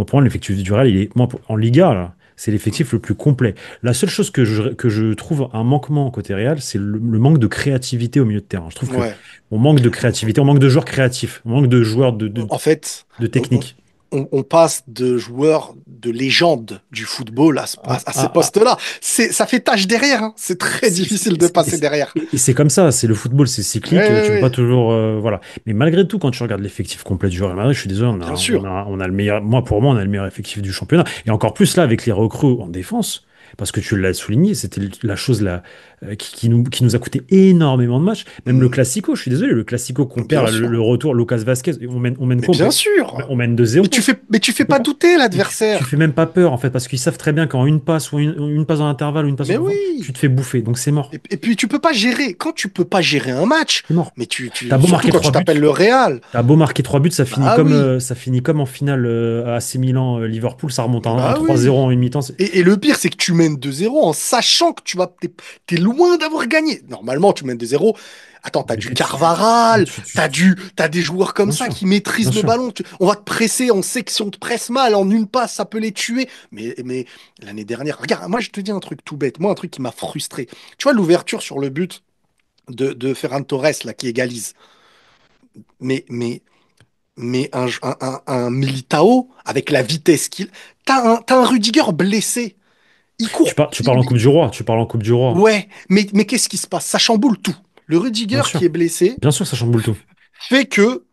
pour moi, l'effectif du Real, il est, moi, en Liga, là. C'est l'effectif le plus complet. La seule chose que je trouve un manquement côté Real, c'est le manque de créativité au milieu de terrain. Je trouve que Ouais. on manque de créativité, on manque de joueurs créatifs, on manque de joueurs En fait, de on, on- technique. on passe de joueurs de légende du football Ah, à ces ah, ah, postes-là. Ça fait tâche derrière, hein. C'est très c'est difficile de passer derrière. et c'est comme ça, c'est le football, c'est Ouais, cyclique, ouais, tu peux pas ouais. toujours, voilà. Mais malgré tout, quand tu regardes l'effectif complet du Real Madrid, je suis désolé, Bien sûr. on a le meilleur, pour moi, on a le meilleur effectif du championnat. Et encore plus là, avec les recrues en défense, parce que tu l'as souligné, c'était la chose là, qui nous a coûté énormément de matchs. Même le Mm. Classico, je suis désolé, le Classico qu'on Bien perd, sûr. le retour, Lucas Vasquez, on mène Mais quoi? bien sûr. On mène 2-0. Mais tu fais pas douter Et tu l'adversaire. fais même pas peur en fait, parce qu'ils savent très bien qu'en une passe ou une passe dans l'intervalle ou une passe Mais tu oui. te fais bouffer. Donc c'est mort. Et puis tu peux pas gérer. Quand tu peux pas gérer un match, C'est mort. mais T'as beau surtout marquer quand tu trois buts, t'appelles le Real. t'as beau marquer 3 buts, Bah oui. ça finit comme en finale à AC Milan Liverpool, ça remonte à un Bah 3-0 oui. en une mi-temps. Et le pire, c'est que tu mènes 2-0 en sachant que t'es loin d'avoir gagné. Normalement, tu mènes 2-0. Attends, t'as Mais du que mais Carvaral, tu- t'as des joueurs comme bien ça sûr, qui bien maîtrisent le sûr. ballon. On va te presser, on sait que si on te presse mal, en une passe, ça peut les tuer. Mais l'année dernière, regarde, moi je te dis un truc tout bête, moi un truc qui m'a frustré. Tu vois l'ouverture sur le but de Ferran Torres, là, qui égalise. Mais, mais, mais un Militao, avec la vitesse qu'il... T'as un Rudiger blessé. Il court. Tu parles en Coupe du Roi, tu parles en Coupe du Roi. Ouais, mais qu'est-ce qui se passe? Ça chamboule tout. Le Rudiger qui est blessé Bien sûr, ça chamboule tout. fait que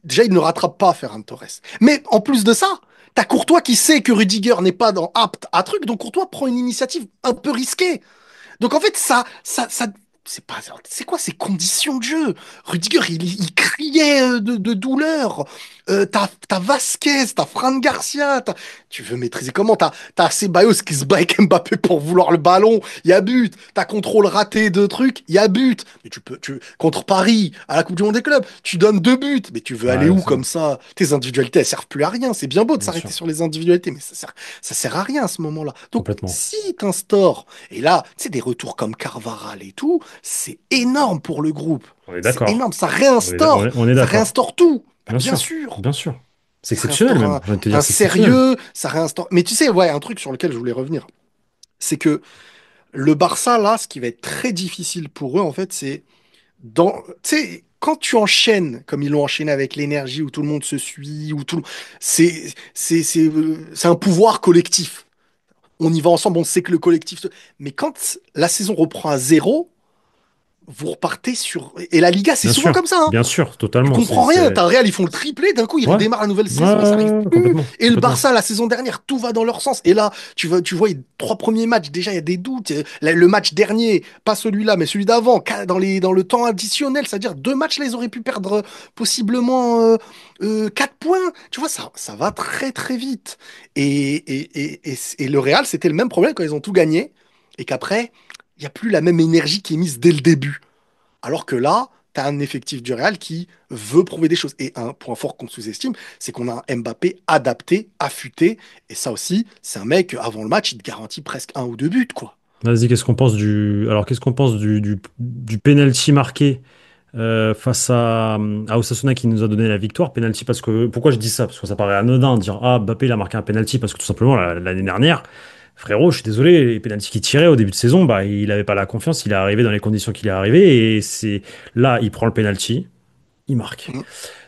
déjà, il ne rattrape pas Ferran Torres. Mais en plus de ça, t'as Courtois qui sait que Rudiger n'est pas apte à truc, donc Courtois prend une initiative un peu risquée. Donc en fait, c'est pas, c'est quoi ces conditions de jeu? Rudiger, il criait de douleur. T'as Vasquez, t'as Fran Garcia. Tu veux maîtriser comment? T'as Ceballos qui se bat avec Mbappé pour vouloir le ballon. Il y a but. T'as contrôle raté de trucs. Il y a but. Mais contre Paris, à la Coupe du Monde des clubs, tu donnes 2 buts. Mais tu veux aller Ouais, où c'est comme ça? Tes individualités, elles servent plus à rien. C'est bien beau de bien s'arrêter sûr, sur les individualités, mais ça sert à rien à ce moment-là. Donc, complètement. si t'instaures et là, tu sais, des retours comme Carvaral et tout, c'est énorme pour le groupe. On est C'est d'accord. énorme, ça On est d'accord. réinstaure tout. Bah, Bien bien sûr, sûr, bien sûr. C'est ça exceptionnel réinstaure même. J'ai envie de te dire, un c'est exceptionnel. sérieux, ça réinstaure. Mais tu sais, ouais, un truc sur lequel je voulais revenir, c'est que le Barça, là, ce qui va être très difficile pour eux, en fait, c'est tu sais, quand tu enchaînes, comme ils l'ont enchaîné avec l'énergie, où tout le monde se suit, c'est un pouvoir collectif. On y va ensemble, on sait que le collectif. Mais quand la saison reprend à zéro, vous repartez sur. Et la Liga, c'est souvent comme ça, hein. Bien sûr, Tu totalement. comprends rien. T'as un Real, ils font le triplé, d'un coup, ils Ouais, redémarrent la nouvelle ouais, saison et ça arrive plus. complètement, Et le complètement. Barça, la saison dernière, tout va dans leur sens. Et là, tu vois, les 3 premiers matchs, déjà, il y a des doutes. Le match dernier, pas celui-là, mais celui d'avant, dans le temps additionnel, c'est-à-dire 2 matchs, là, ils auraient pu perdre possiblement 4 points. Tu vois, ça va très, très vite. Et le Real, c'était le même problème quand ils ont tout gagné et qu'après, il n'y a plus la même énergie qui est mise dès le début. Alors que là, tu as un effectif du Real qui veut prouver des choses. Et un point fort qu'on sous-estime, c'est qu'on a un Mbappé adapté, affûté. Et ça aussi, c'est un mec, avant le match, il te garantit presque 1 ou 2 buts, quoi. Vas-y, qu'est-ce qu'on pense du penalty marqué face à Osasuna qui nous a donné la victoire? Penalty parce que, pourquoi je dis ça? Parce que ça paraît anodin de dire, ah, Mbappé, il a marqué un penalty parce que tout simplement, l'année dernière, frérot, je suis désolé, les penalties qu'il tirait au début de saison, bah, il avait pas la confiance, il est arrivé dans les conditions qu'il est arrivé et c'est là, il prend le penalty, il marque. Mm.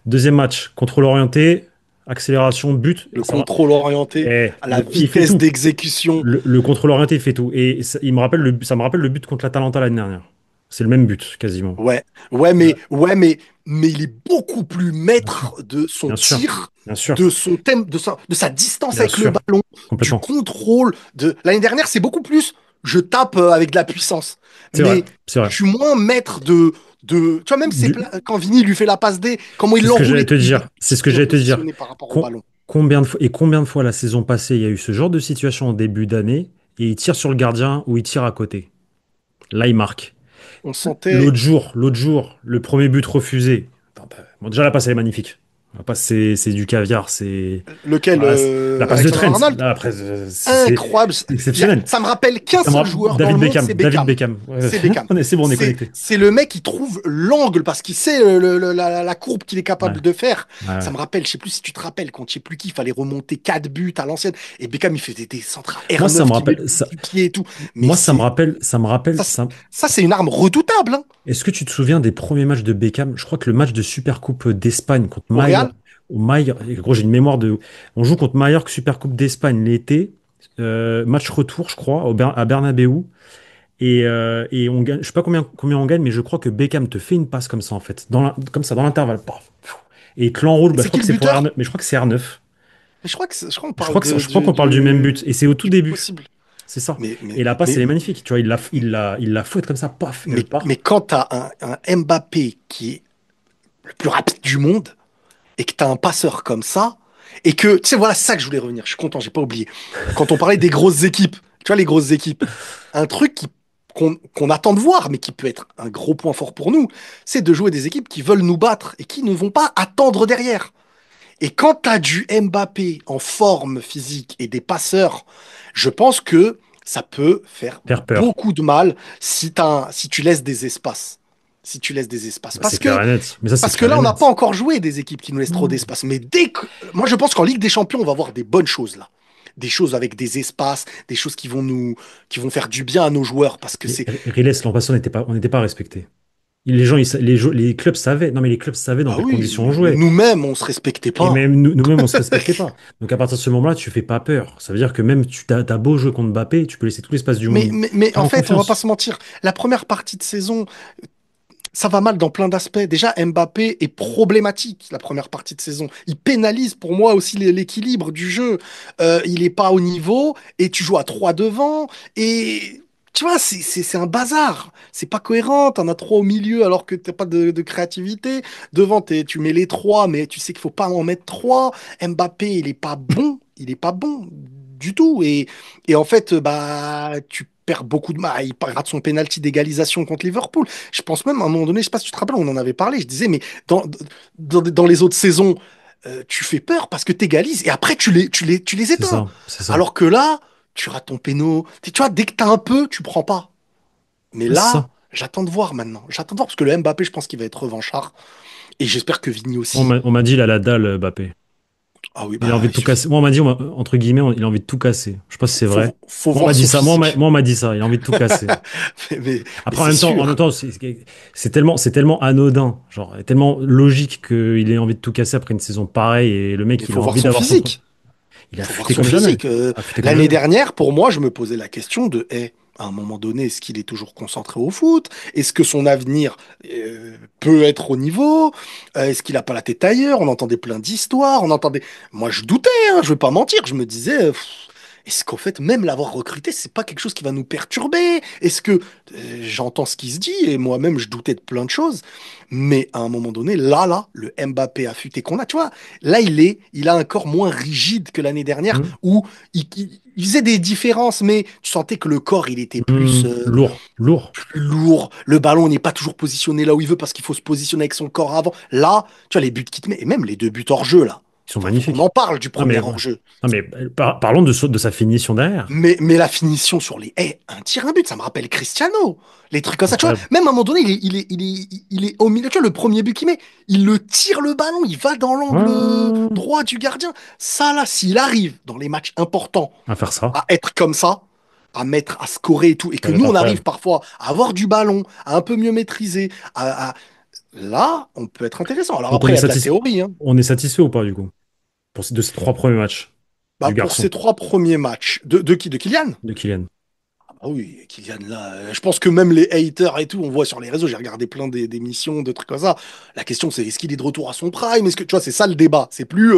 Deuxième match, contrôle orienté, accélération, but, et Le ça va. contrôle orienté, Et à la il fait vitesse tout. d'exécution. Le contrôle orienté, il fait tout. Et ça me rappelle le but contre l'Atalanta l'année dernière. C'est le même but, quasiment. Ouais, ouais, Euh, mais il est beaucoup plus bien sûr, maître de son bien sûr, tir, bien sûr, de son thème, de sa distance bien avec le sûr, ballon, du complètement. contrôle. L'année dernière, c'est beaucoup plus je tape avec de la puissance. C'est vrai, Mais c'est vrai. je suis moins maître tu vois, même Du- quand Vini lui fait la passe D, comment il C'est ce que l'enroule j'allais et te tout, il est dire. C'est ce que bien j'allais te dire. positionné par rapport au Com- ballon. combien de fois la saison passée, il y a eu ce genre de situation en début d'année et il tire sur le gardien ou il tire à côté. Là, il marque. On sentait. L'autre jour, le premier but refusé. Attends, bon, déjà, la passe, elle est magnifique. C'est du caviar, c'est Lequel voilà, la passe de Alexander Trent. Arnold? Là, après, c'est Incroyable. exceptionnel. Ça me rappelle qu'un seul joueur dans David le monde, Beckham, c'est David Beckham. Beckham. Ouais, C'est Beckham. c'est bon, on est connecté. C'est le mec qui trouve l'angle parce qu'il sait la courbe qu'il est Ouais, capable de faire. Ça ouais. me rappelle, je sais plus si tu te rappelles, quand je sais plus qui, il fallait remonter 4 buts à l'ancienne. Et Beckham, il faisait des centres à Moi, ça R9 me qui met rappelle le bout ça. du pied et tout. Mais Moi, ça me rappelle ça, ça. ça c'est une arme redoutable, hein. Est-ce que tu te souviens des premiers matchs de Beckham? Je crois que le match de Supercoupe d'Espagne contre Au Real, Gros, j'ai une mémoire de. On joue contre Mallorca Supercoupe d'Espagne l'été. Match retour, je crois, à Bernabéu. Et on gagne. Je sais pas combien on gagne, mais je crois que Beckham te fait une passe comme ça, en fait. Comme ça, dans l'intervalle. Paf. Et il te l'enroule. et Bah, je c'est crois qui que le c'est pour buteur? R9, mais je crois que c'est R9. Mais je crois qu'on parle Je crois qu'on parle du même but. Et c'est au tout du début. possible. C'est ça. Mais, mais, Et la passe, mais, elle est magnifique. Tu vois, il la fouette comme ça, paf, elle mais part. quand tu as un Mbappé qui est le plus rapide du monde et que tu as un passeur comme ça, et que, tu sais, voilà, c'est ça que je voulais revenir. Je suis content, j'ai pas oublié. Quand on parlait des grosses équipes, tu vois, les grosses équipes, un truc qu'on attend de voir, mais qui peut être un gros point fort pour nous, c'est de jouer des équipes qui veulent nous battre et qui ne vont pas attendre derrière. Et quand tu as du Mbappé en forme physique et des passeurs, je pense que ça peut faire Faire peur. beaucoup de mal si tu laisses des espaces. Si tu laisses des espaces. Bah, c'est clair et net. Mais ça, c'est Parce que clair là, et on n'a pas net. encore joué des équipes qui nous laissent trop Non. d'espace. Mais moi, je pense qu'en Ligue des Champions, on va voir des bonnes choses là. Des choses avec des espaces, des choses qui vont faire du bien à nos joueurs. Parce que Mais c'est. Riles, l'an passé, on n'était pas respecté. Les gens, les clubs savaient. Non, mais les clubs savaient dans Ah quelles oui, conditions on mais jouait. nous-mêmes, on se respectait Et pas. même nous-mêmes, on se respectait pas. Donc à partir de ce moment-là, tu fais pas peur. Ça veut dire que même t'as beau jouer contre Mbappé, tu peux laisser tout l'espace du monde. Mais T'es en en fait, on va pas confiance. se mentir. La première partie de saison, ça va mal dans plein d'aspects. Déjà, Mbappé est problématique la première partie de saison. Il pénalise pour moi aussi l'équilibre du jeu. Il est pas au niveau et tu joues à 3 devant et tu vois, c'est un bazar. C'est pas cohérent. T'en as 3 au milieu alors que t'as pas de créativité. Devant, tu mets les 3, mais tu sais qu'il faut pas en mettre 3. Mbappé, il est pas bon. Il est pas bon du tout. Et en fait, bah, tu perds beaucoup de mal. Il rate son penalty d'égalisation contre Liverpool. Je pense même à un moment donné, je sais pas si tu te rappelles, on en avait parlé. Je disais, mais dans, dans les autres saisons, tu fais peur parce que tu égalises et après tu les C'est éteins. ça, c'est ça. Alors que là, tu rates ton péno. Tu vois, dès que tu as un peu, tu prends pas. Mais Ouais, c'est là, ça. j'attends de voir maintenant. J'attends de voir parce que le Mbappé, je pense qu'il va être revanchard. Et j'espère que Vini On aussi. m'a dit, il a la dalle, Mbappé. Ah oui, Il a envie bah, de tout casser. Moi, on m'a dit, entre guillemets, il a envie de tout casser. Je sais pas si c'est vrai. faut Moi, on m'a voir dit son ça. physique. Moi, on m'a dit ça. Il a envie de tout casser. Mais Après, c'est en même sûr. temps, c'est tellement anodin, genre, tellement logique qu'il ait envie de tout casser après une saison pareille et le mec, Mais il a faut voir envie son d'avoir son. physique. Il a Faut voir affûté son comme jamais. physique. Affûté comme L'année jamais. dernière, pour moi, je me posais la question de, à un moment donné, est-ce qu'il est toujours concentré au foot? Est-ce que son avenir peut être au niveau? Est-ce qu'il n'a pas la tête ailleurs? On entendait plein d'histoires, on entendait. Moi, je doutais, hein, je vais pas mentir. Je me disais, est-ce qu'en fait, même l'avoir recruté, c'est pas quelque chose qui va nous perturber? Est-ce que j'entends ce qui se dit et moi-même, je doutais de plein de choses. Mais à un moment donné, le Mbappé affûté qu'on a, tu vois, là, il a un corps moins rigide que l'année dernière Hmm. où il faisait des différences, mais tu sentais que le corps, il était plus, Lourd, lourd. plus lourd. Le ballon n'est pas toujours positionné là où il veut parce qu'il faut se positionner avec son corps avant. Là, tu vois, les buts qu'il te met, et même les 2 buts hors jeu, là. Ils sont Faut qu'on en magnifiques. parle du Non, premier mais, hors jeu. non, mais parlons de sa finition derrière. Mais la finition sur les un tir, un but, ça me rappelle Cristiano. Les trucs comme ça, tu vois. Incroyable. Même à un moment donné, il est au milieu. Tu vois, le premier but qu'il met, il le tire le ballon, il va dans l'angle Ouais, droit du gardien. Ça, là, s'il arrive dans les matchs importants à faire ça, à être comme ça, à mettre, à scorer et tout, et ça que va nous, être on arrive incroyable. parfois à avoir du ballon, à un peu mieux maîtriser, là, on peut être intéressant. Alors Donc après, il y a de la théorie, hein. on est satisfait ou pas, du coup, de ces 3 premiers matchs Bah, du pour ces garçon, 3 premiers matchs, de qui? De Kylian? de Kylian. Ah oui, Kylian, là, je pense que même les haters et tout, on voit sur les réseaux, j'ai regardé plein d'émissions, de trucs comme ça. La question, c'est est-ce qu'il est de retour à son prime? Est-ce que, tu vois, c'est ça le débat. C'est plus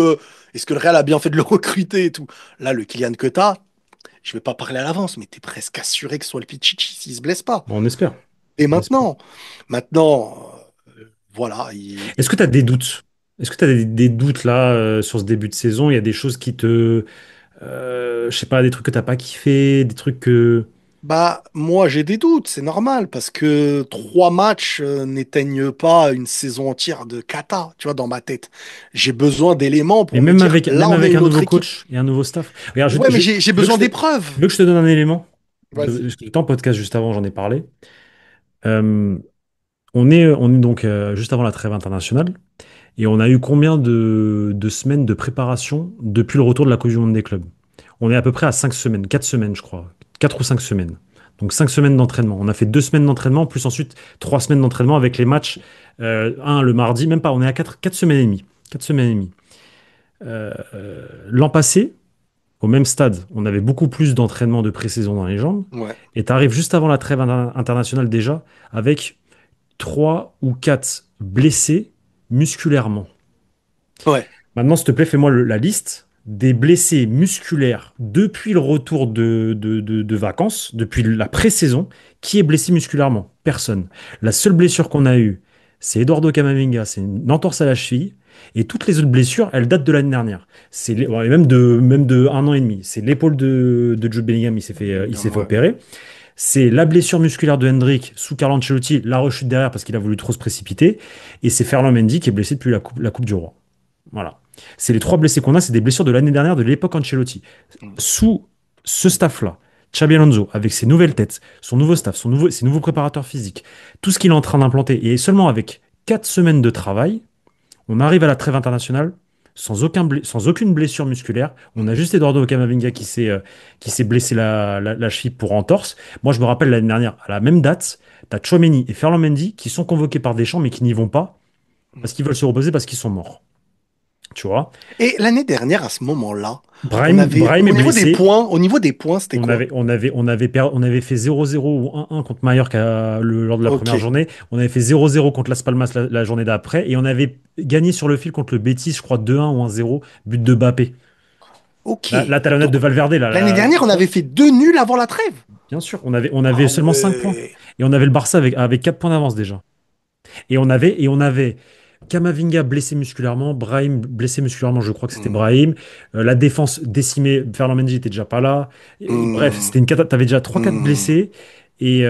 est-ce que le Real a bien fait de le recruter et tout. Là, le Kylian que t'as, je vais pas parler à l'avance, mais t'es presque assuré que ce soit le Pichichi s'il se blesse pas. Bon, on espère. Et On espère. maintenant, voilà. Est-ce que tu as des doutes? Est-ce que tu as des doutes là sur ce début de saison? Il y a des choses qui te. Je sais pas, des trucs que t'as pas kiffé, des trucs que. Bah, moi, j'ai des doutes, c'est normal, parce que 3 matchs n'éteignent pas une saison entière de kata, tu vois, dans ma tête. J'ai besoin d'éléments Mais pour me dire, là, même on est avec un une autre nouveau équipe. coach et un nouveau staff. Regarde, Ouais, mais j'ai tu veux que besoin d'épreuves. tu veux que je te donne un élément? Vas-y. Parce que j'étais en podcast juste avant, j'en ai parlé. Euh, on est donc juste avant la trêve internationale. Et on a eu combien de semaines de préparation depuis le retour de la Coupe du Monde des clubs? On est à peu près à 5 semaines, 4 semaines, je crois. 4 ou 5 semaines. Donc 5 semaines d'entraînement. On a fait 2 semaines d'entraînement, plus ensuite 3 semaines d'entraînement avec les matchs. Un le mardi, même pas, on est à 4 semaines et demie. 4 semaines et demie. L'an passé, au même stade, on avait beaucoup plus d'entraînement de pré-saison dans les jambes. Ouais. Et tu arrives juste avant la trêve internationale déjà avec 3 ou 4 blessés musculairement. Ouais. Maintenant, s'il te plaît, fais-moi la liste des blessés musculaires depuis le retour de vacances, depuis la pré-saison. Qui est blessé musculairement? Personne. La seule blessure qu'on a eue, c'est Eduardo Camavinga, c'est une entorse à la cheville. Et toutes les autres blessures, elles datent de l'année dernière. Ouais, même de 1 an et demi. C'est l'épaule de Jude Bellingham, il s'est fait Ouais. opérer. C'est la blessure musculaire de Hendrick sous Carlo Ancelotti, la rechute derrière parce qu'il a voulu trop se précipiter. Et c'est Ferland Mendy qui est blessé depuis la coupe du Roi. Voilà. C'est les 3 blessés qu'on a, c'est des blessures de l'année dernière, de l'époque Ancelotti. Sous ce staff-là, Xabi Alonso, avec ses nouvelles têtes, son nouveau staff, ses nouveaux préparateurs physiques, tout ce qu'il est en train d'implanter, et seulement avec 4 semaines de travail, on arrive à la trêve internationale sans aucune blessure musculaire. On a juste Eduardo Camavinga qui s'est blessé la cheville pour entorse. Moi, je me rappelle l'année dernière, à la même date, tu as Tchouaméni et Ferland Mendy qui sont convoqués par Deschamps, mais qui n'y vont pas parce qu'ils veulent se reposer parce qu'ils sont morts. Tu vois? Et l'année dernière, à ce moment-là, Brahim est blessé. au niveau des points, c'était quoi? On avait fait 0-0 ou 1-1 contre Mallorca lors de la Ok. première journée. On avait fait 0-0 contre Las Palmas la journée d'après. Et on avait gagné sur le fil contre le Betis, je crois 2-1 ou 1-0, but de Mbappé. Ok. La talonnette Donc, de Valverde, là, l'année dernière, on avait fait 2 nuls avant la trêve. bien sûr, on avait Ah seulement 5 points. ouais. Et on avait le Barça avec 4 points d'avance déjà. Et on avait Kamavinga blessé musculairement, Brahim blessé musculairement, je crois que c'était Hmm. Brahim. La défense décimée, Ferland Mendy était déjà pas là. Bref, Hmm. c'était une cata. T'avais déjà 3-4 Hmm. blessés. Et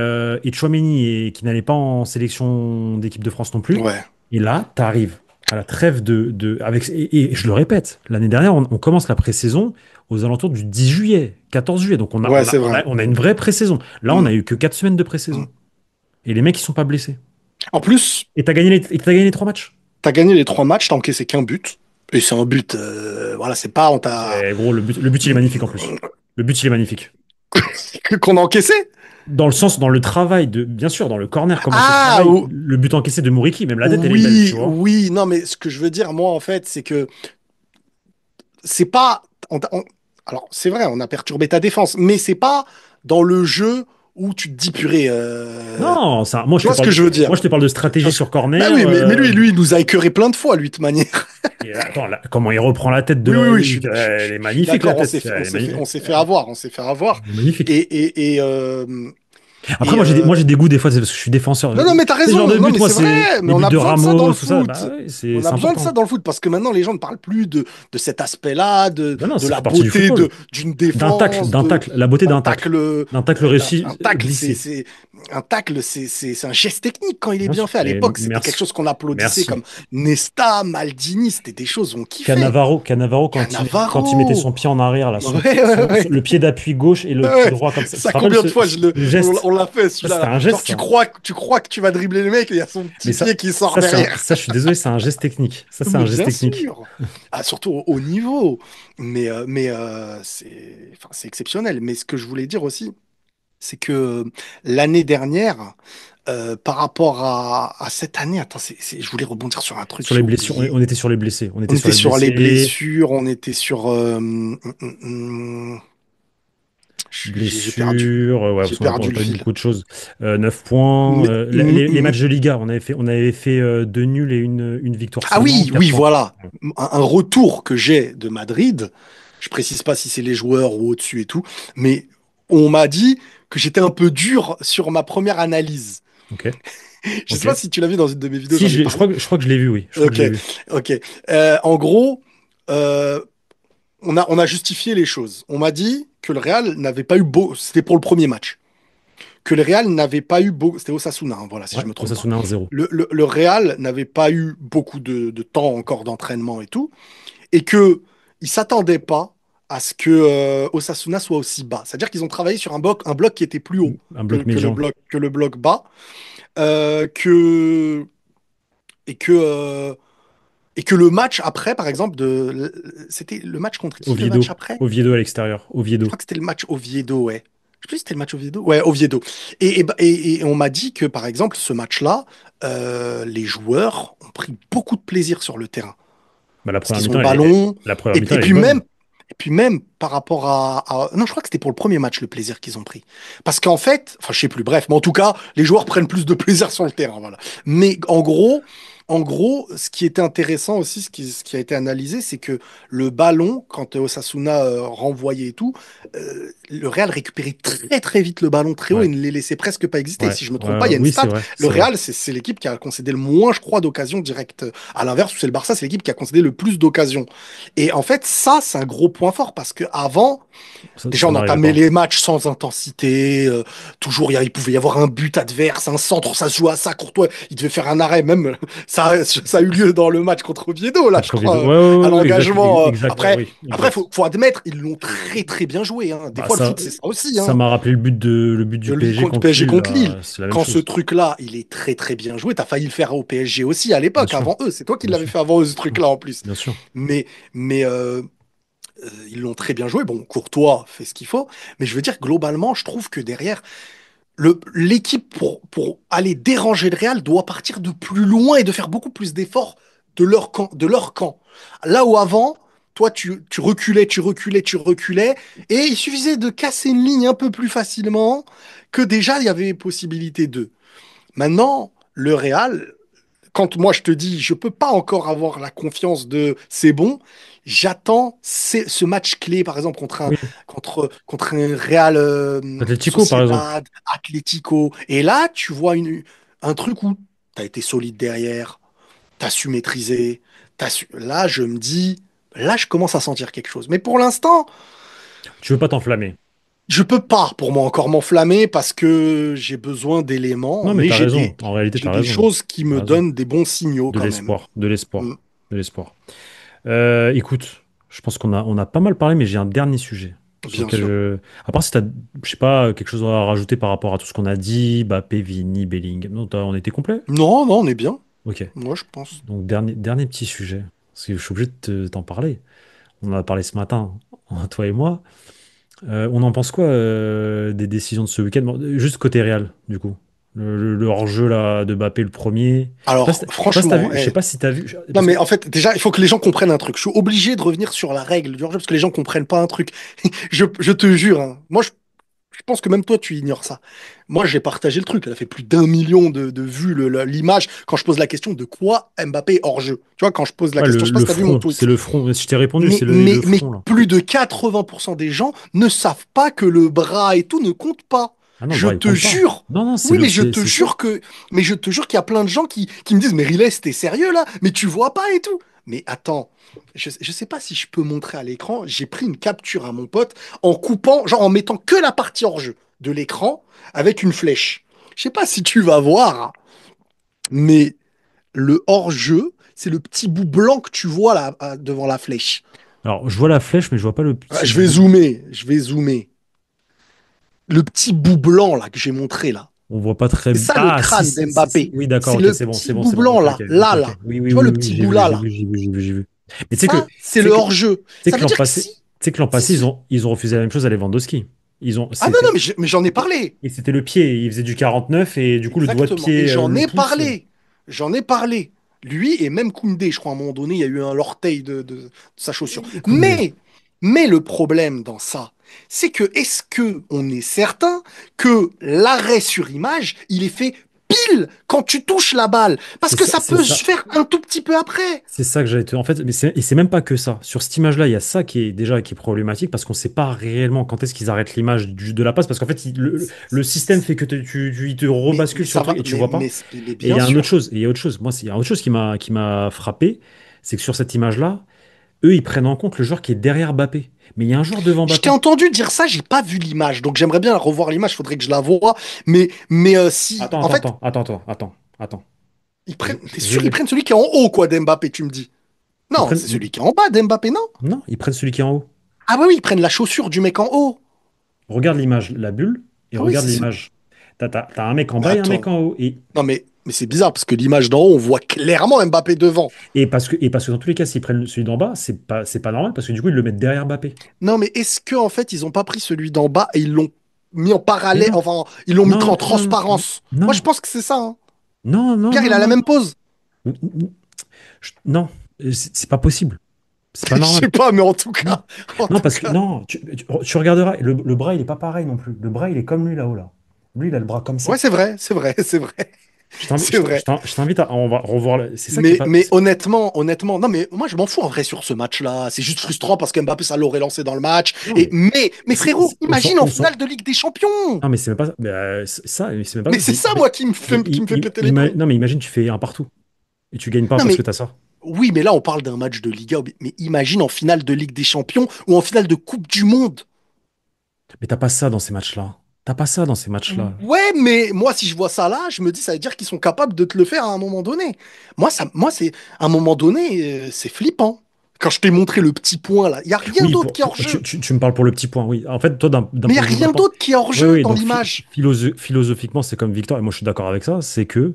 Tchouaméni, qui n'allait pas en sélection d'équipe de France non plus. Ouais. Et là, t'arrives à la trêve et je le répète, l'année dernière, on commence la pré-saison aux alentours du 10 juillet, 14 juillet. Donc Ouais, c'est vrai. on a une vraie pré-saison. Là, on Hmm. a eu que 4 semaines de Hmm. pré-saison. Et les mecs, ils sont pas blessés. En plus, Et t'as gagné les 3 matchs. t'as gagné les 3 matchs, t'as encaissé qu'un but. Et c'est un but, voilà, c'est pas on t'a Et gros, le but, il est magnifique en plus. Le but, il est magnifique. qu'on a encaissé. Dans le sens, dans le travail bien sûr, dans le corner, comment c'est Ah travail, le but encaissé de Muriqui, même la tête, elle est belle, tu oui, vois. oui. Non, mais ce que je veux dire, moi, en fait, c'est que c'est pas. Alors, c'est vrai, on a perturbé ta défense, mais c'est pas dans le jeu où tu te dis purée. Non, Tu vois ce que je veux dire? moi, je te parle de Tu vois stratégie ce que- sur Bah corner. oui, mais lui, il nous a écœuré plein de fois, lui, de manière. Et attends, comment il reprend la tête de Oui, oui, oui, Henry, elle est je suis magnifique, la d'accord, tête. Elle est on magnifique. s'est fait avoir, on s'est fait avoir. Elle est magnifique. Et, et, et, euh, Après, moi, j'ai des goûts des fois, c'est parce que je suis défenseur. Non, non, mais t'as Ce genre raison. de Non, but, mais moi, c'est c'est vrai. Mais les on buts a de besoin de ça dans Ramos, le tout ça. foot. Bah, ouais, On c'est a besoin de ça important. dans le foot parce que maintenant les gens ne parlent plus de cet aspect-là, Non, non, de ça la fait partie du beauté football. d'une défense, La beauté d'un tacle, d'un tacle réussi, un tacle, glissé. un tacle, c'est un geste technique quand il est Bien bien sûr. fait. À Et l'époque, c'était quelque merci, chose qu'on applaudissait merci. comme Nesta, Maldini, c'était des choses on kiffait. Cannavaro quand il mettait Cannavaro. son pied en arrière, là, Ouais, ouais, ouais. le pied d'appui gauche et le pied Ouais, droit comme ça. Tu te ça, rappelles combien de fois ce geste? on l'a fait Ça, celui-là c'était là. un Genre geste, ça. tu crois que tu vas dribbler le mec et il y a son Mais petit pied qui sort derrière. ça, je suis désolé, c'est un geste technique. Ça, c'est Mais un geste bien technique. sûr, ah, surtout au haut niveau. Mais enfin, c'est exceptionnel. Mais ce que je voulais dire aussi, c'est que l'année dernière, par rapport à cette année, attends, je voulais rebondir sur un truc, Sur les j'ai blessures, oublié. on était sur les blessés. On On était sur était les sur les blessés. blessures, on était sur. J'ai perdu. Blessures, ouais, J'ai parce qu'on n'a perdu le pas eu fil. beaucoup de choses. 9 points. Mais- Les matchs de Liga, on avait fait 2 nuls et une victoire Ah seulement, oui, 4 oui, points. voilà. Un retour que j'ai de Madrid. Je précise pas si c'est les joueurs ou au-dessus et tout, mais on m'a dit que j'étais un peu dur sur ma première analyse. Ok, Je sais ok. pas si tu l'as vu dans une de mes vidéos, Si, j'en ai parlé. je crois que je l'ai vu, oui. Je crois que je Ok, l'ai vu. ok. En gros, euh, on a justifié les choses. On m'a dit que le Real n'avait pas eu beau. C'était pour le premier match. que le Real n'avait pas eu beaucoup. C'était Osasuna, hein, voilà, si Ouais, je me trompe pas. Osasuna 1-0. Le Real n'avait pas eu beaucoup de temps encore d'entraînement et tout, et que ils s'attendaient pas à ce que Osasuna soit aussi bas. C'est-à-dire qu'ils ont travaillé sur un bloc qui était plus haut Un bloc que médian. que le bloc bas, que et que et que le match après, par exemple, c'était le match contre qui le match Oviedo. après? Oviedo à l'extérieur. Je Oviedo. crois que c'était le match Oviedo, ouais. Je sais plus si c'était le match Oviedo. Ouais, Oviedo. Et on m'a dit que, par exemple, ce match-là, les joueurs ont pris beaucoup de plaisir sur le terrain. Bah, la Parce première qu'ils ont le mi-temps, ballon. la première mi-temps, Et elle est puis bonne. même, et puis même par rapport Non, je crois que c'était pour le premier match le plaisir qu'ils ont pris. Parce qu'en fait, enfin, je sais plus, bref, mais en tout cas, les joueurs prennent plus de plaisir sur le terrain, voilà. Mais en gros, ce qui était intéressant aussi, ce qui a été analysé, c'est que le ballon, quand Osasuna renvoyait et tout, le Real récupérait très très vite le ballon très haut et Ouais, ne les laissait presque pas exister. ouais, Si je me trompe ouais, pas, il y a une oui, c'est stat. vrai, Le c'est vrai. Real, c'est l'équipe qui a concédé le moins, je crois, d'occasions directes. À l'inverse, c'est le Barça, c'est l'équipe qui a concédé le plus d'occasions. Et en fait, ça, c'est un gros point fort parce que avant, déjà, Ça on n'arrivait entamait pas. les matchs sans intensité. Toujours, il pouvait y avoir un but adverse, un centre, ça se joue à ça. Courtois, il devait faire un arrêt. Même ça a eu lieu dans le match contre Oviedo, là, je Contre Oviedo. crois, Ouais, ouais, à ouais, ouais, exact, l'engagement. exact, ouais, oui, Après, exact. faut admettre, ils l'ont très très bien joué, hein. Des Bah, fois, le foot, c'est ça aussi, ça hein. m'a rappelé le but du PSG Contre contre PSG Lille, contre Lille. là. C'est la même Quand ce chose. truc-là, il est très très bien joué. T'as failli le faire au PSG aussi à Bien l'époque, sûr, avant eux. C'est toi qui bien l'avais sûr, fait avant eux, ce bien sûr, truc-là en plus. bien sûr. Mais, mais ils l'ont très bien joué. Bon, Courtois fait ce qu'il faut. Mais je veux dire, globalement, je trouve que derrière, l'équipe, pour aller déranger le Real, doit partir de plus loin et de faire beaucoup plus d'efforts de leur camp, de leur camp. Là où avant, toi, tu reculais, tu reculais, tu reculais, et il suffisait de casser une ligne un peu plus facilement que déjà il y avait possibilité d'eux. Maintenant, le Real, quand moi je te dis, je peux pas encore avoir la confiance de c'est bon, j'attends ce match clé, par exemple, Oui. contre un Real Atlético, par exemple. Sociedad, Atlético. Et là, tu vois un truc où tu as été solide derrière, tu as su maîtriser, là, je me dis, là, je commence à sentir quelque chose. Mais pour l'instant, Tu veux pas t'enflammer. je peux pas, pour moi, encore m'enflammer parce que j'ai besoin d'éléments, Non, mais mais t'as raison. En réalité, j'ai t'as des raison. choses qui T'as me raison. donnent des bons signaux De quand même. l'espoir, de Mm. l'espoir, de l'espoir. Écoute, je pense on a pas mal parlé, mais j'ai un dernier sujet sur Bien lequel sûr. À part si t'as, je sais pas, quelque chose à rajouter par rapport à tout ce qu'on a dit, Mbappé, Vini, Bellingham. Non, on était complet? Non, non, on est bien. Ok. Moi, je pense. Donc, dernier petit sujet. Parce que je suis obligé de t'en parler. On en a parlé ce matin, toi et moi. On en pense quoi des décisions de ce week-end? Bon, juste côté Real, du coup. Le hors-jeu là, de Mbappé, le premier. Alors, Je sais pas si t'as franchement, vu. Je sais pas si t'as vu. non, Parce que mais en fait, déjà, il faut que les gens comprennent un truc. Je suis obligé de revenir sur la règle du hors-jeu parce que les gens comprennent pas un truc. Je te jure, hein. Moi, je pense que même toi, tu ignores ça. Moi, j'ai partagé le truc. Elle a fait plus d'1 million de vues, l'image, quand je pose la question de quoi Mbappé est hors-jeu. Tu vois, quand je pose la ouais, question, je sais pas le si tu as vu mon front, c'est tweet. le front. Si je t'ai répondu, c'est le Mais front là. plus de 80% des gens ne savent pas que le bras et tout ne compte pas. Ah non, le Je bras, il te compte pas. jure. Non, non, Oui, mais je te c'est ça. jure mais je te jure qu'il y a plein de gens qui me disent, mais Riles, t'es sérieux là? Mais tu vois pas et tout. Mais attends, je sais pas si je peux montrer à l'écran. J'ai pris une capture à mon pote en coupant, genre en mettant que la partie hors jeu de l'écran avec une flèche. Je sais pas si tu vas voir, mais le hors jeu, c'est le petit bout blanc que tu vois là devant la flèche. Alors, je vois la flèche, mais je vois pas le Ah, petit bout. je vais zoomer. Le petit bout blanc là que j'ai montré là. On voit pas très C'est bien. ça le Ah, si, crâne si, si, si. d'Mbappé. Oui, d'accord, C'est ok, le c'est bon, c'est petit bon, bout c'est bon. blanc Ok, là, ok, ok, là, ok. là. Oui, oui, Tu vois oui, le oui, oui, petit bout là, là. j'ai vu. Mais Ça, c'est tu le sais que, hors-jeu. tu sais Ça que veut dire que tu sais que l'an si passé, ce... ils ont refusé la même chose à Lewandowski. Ah non, non, C'était, mais j'en ai parlé. et c'était le pied. Il faisait du 49 et du coup, le doigt de Exactement. Et pied, j'en le ai pouce. parlé. J'en ai parlé. Lui et même Koundé, je crois, à un moment donné, il y a eu un orteil de sa chaussure. Et Koundé. Mais le problème dans ça, c'est que est-ce que on est certain que l'arrêt sur image, il est fait pile quand tu touches la balle? Parce que ça C'est peut se ça. faire un tout petit peu après. C'est ça que j'allais te. En fait, et c'est même pas que ça. Sur cette image-là, il y a ça qui est déjà qui est problématique parce qu'on sait pas réellement quand est-ce qu'ils arrêtent l'image de la passe parce qu'en fait, le système fait que il te rebascule Mais sur ça le truc va, et tu vois pas. mais Et il bien y a un autre sûr. chose. Et il y a autre chose. Moi, il y a autre chose qui m'a frappé, c'est que sur cette image-là, eux, ils prennent en compte le joueur qui est derrière Mbappé. Mais il y a un joueur devant Je t'ai Mbappé. entendu dire ça, j'ai pas vu l'image, donc j'aimerais bien revoir l'image, faudrait que je la voie. Mais si, Attends, en attends, fait, attends, attends, attends, attends, attends. ils Je, prennent, t'es je sûr, ils l'ai. prennent celui qui est en haut, quoi, d'Mbappé, tu me dis. Ils Non, prennent. c'est celui qui est en bas d'Mbappé, non? Non, ils prennent celui qui est en haut. Ah bah oui, ils prennent la chaussure du mec en haut. Regarde l'image, la bulle, et Ah oui, regarde c'est celui. l'image. T'as un mec en Mais bas et un mec attends. en haut. Et, Non, mais c'est bizarre parce que l'image d'en haut, on voit clairement Mbappé devant. et parce que dans tous les cas, s'ils prennent celui d'en bas, c'est pas normal, parce que du coup, ils le mettent derrière Mbappé. Non, mais est-ce que en fait, ils ont pas pris celui d'en bas et ils l'ont mis en Mais parallèle, non, enfin, ils l'ont mis non, en non, non, transparence. Moi, je non, pense que c'est ça, hein. non, non, Pierre, il non, a la non, même pose. non, c'est pas possible. C'est pas Je normal. sais pas, mais Non, en non, tout parce que cas. non, tu regarderas, le bras, il est pas pareil non plus. Le bras, il est comme lui là-haut, là. Lui, il a le bras comme Ouais, ça. c'est vrai, c'est vrai, c'est vrai, Je t'invite, c'est vrai. je t'invite à, on va revoir. C'est ça qui est Mais, pas. mais honnêtement, non, mais moi, je m'en fous en vrai sur ce match-là. C'est juste frustrant parce qu'Mbappé, ça l'aurait lancé dans le match. Non, Et, mais mais frérot, on s'en, imagine en on s'en- finale de Ligue des Champions. Non, mais c'est même pas ça. Mais, c'est même pas Mais ça. c'est ça, moi, qui me fait péter les plombs. Non, mais imagine, tu fais un partout et tu gagnes pas Non, parce que mais t'as ça. oui, mais là, on parle d'un match de Liga. Mais imagine en finale de Ligue des Champions ou en finale de Coupe du Monde. Mais t'as pas ça dans ces matchs-là. T'as pas ça dans ces matchs-là. Ouais, mais moi, si je vois ça là, je me dis, ça veut dire qu'ils sont capables de te le faire à un moment donné. Moi, c'est à un moment donné, c'est flippant. Quand je t'ai montré le petit point là, il y a rien Oui, d'autre qui est hors jeu. tu me parles pour le petit point, oui. En fait, toi, d'un Mais il y a point de vue rien maintenant. d'autre qui est hors Oui, jeu oui, dans donc l'image. philosophiquement, c'est comme Victor, et moi je suis d'accord avec ça, c'est que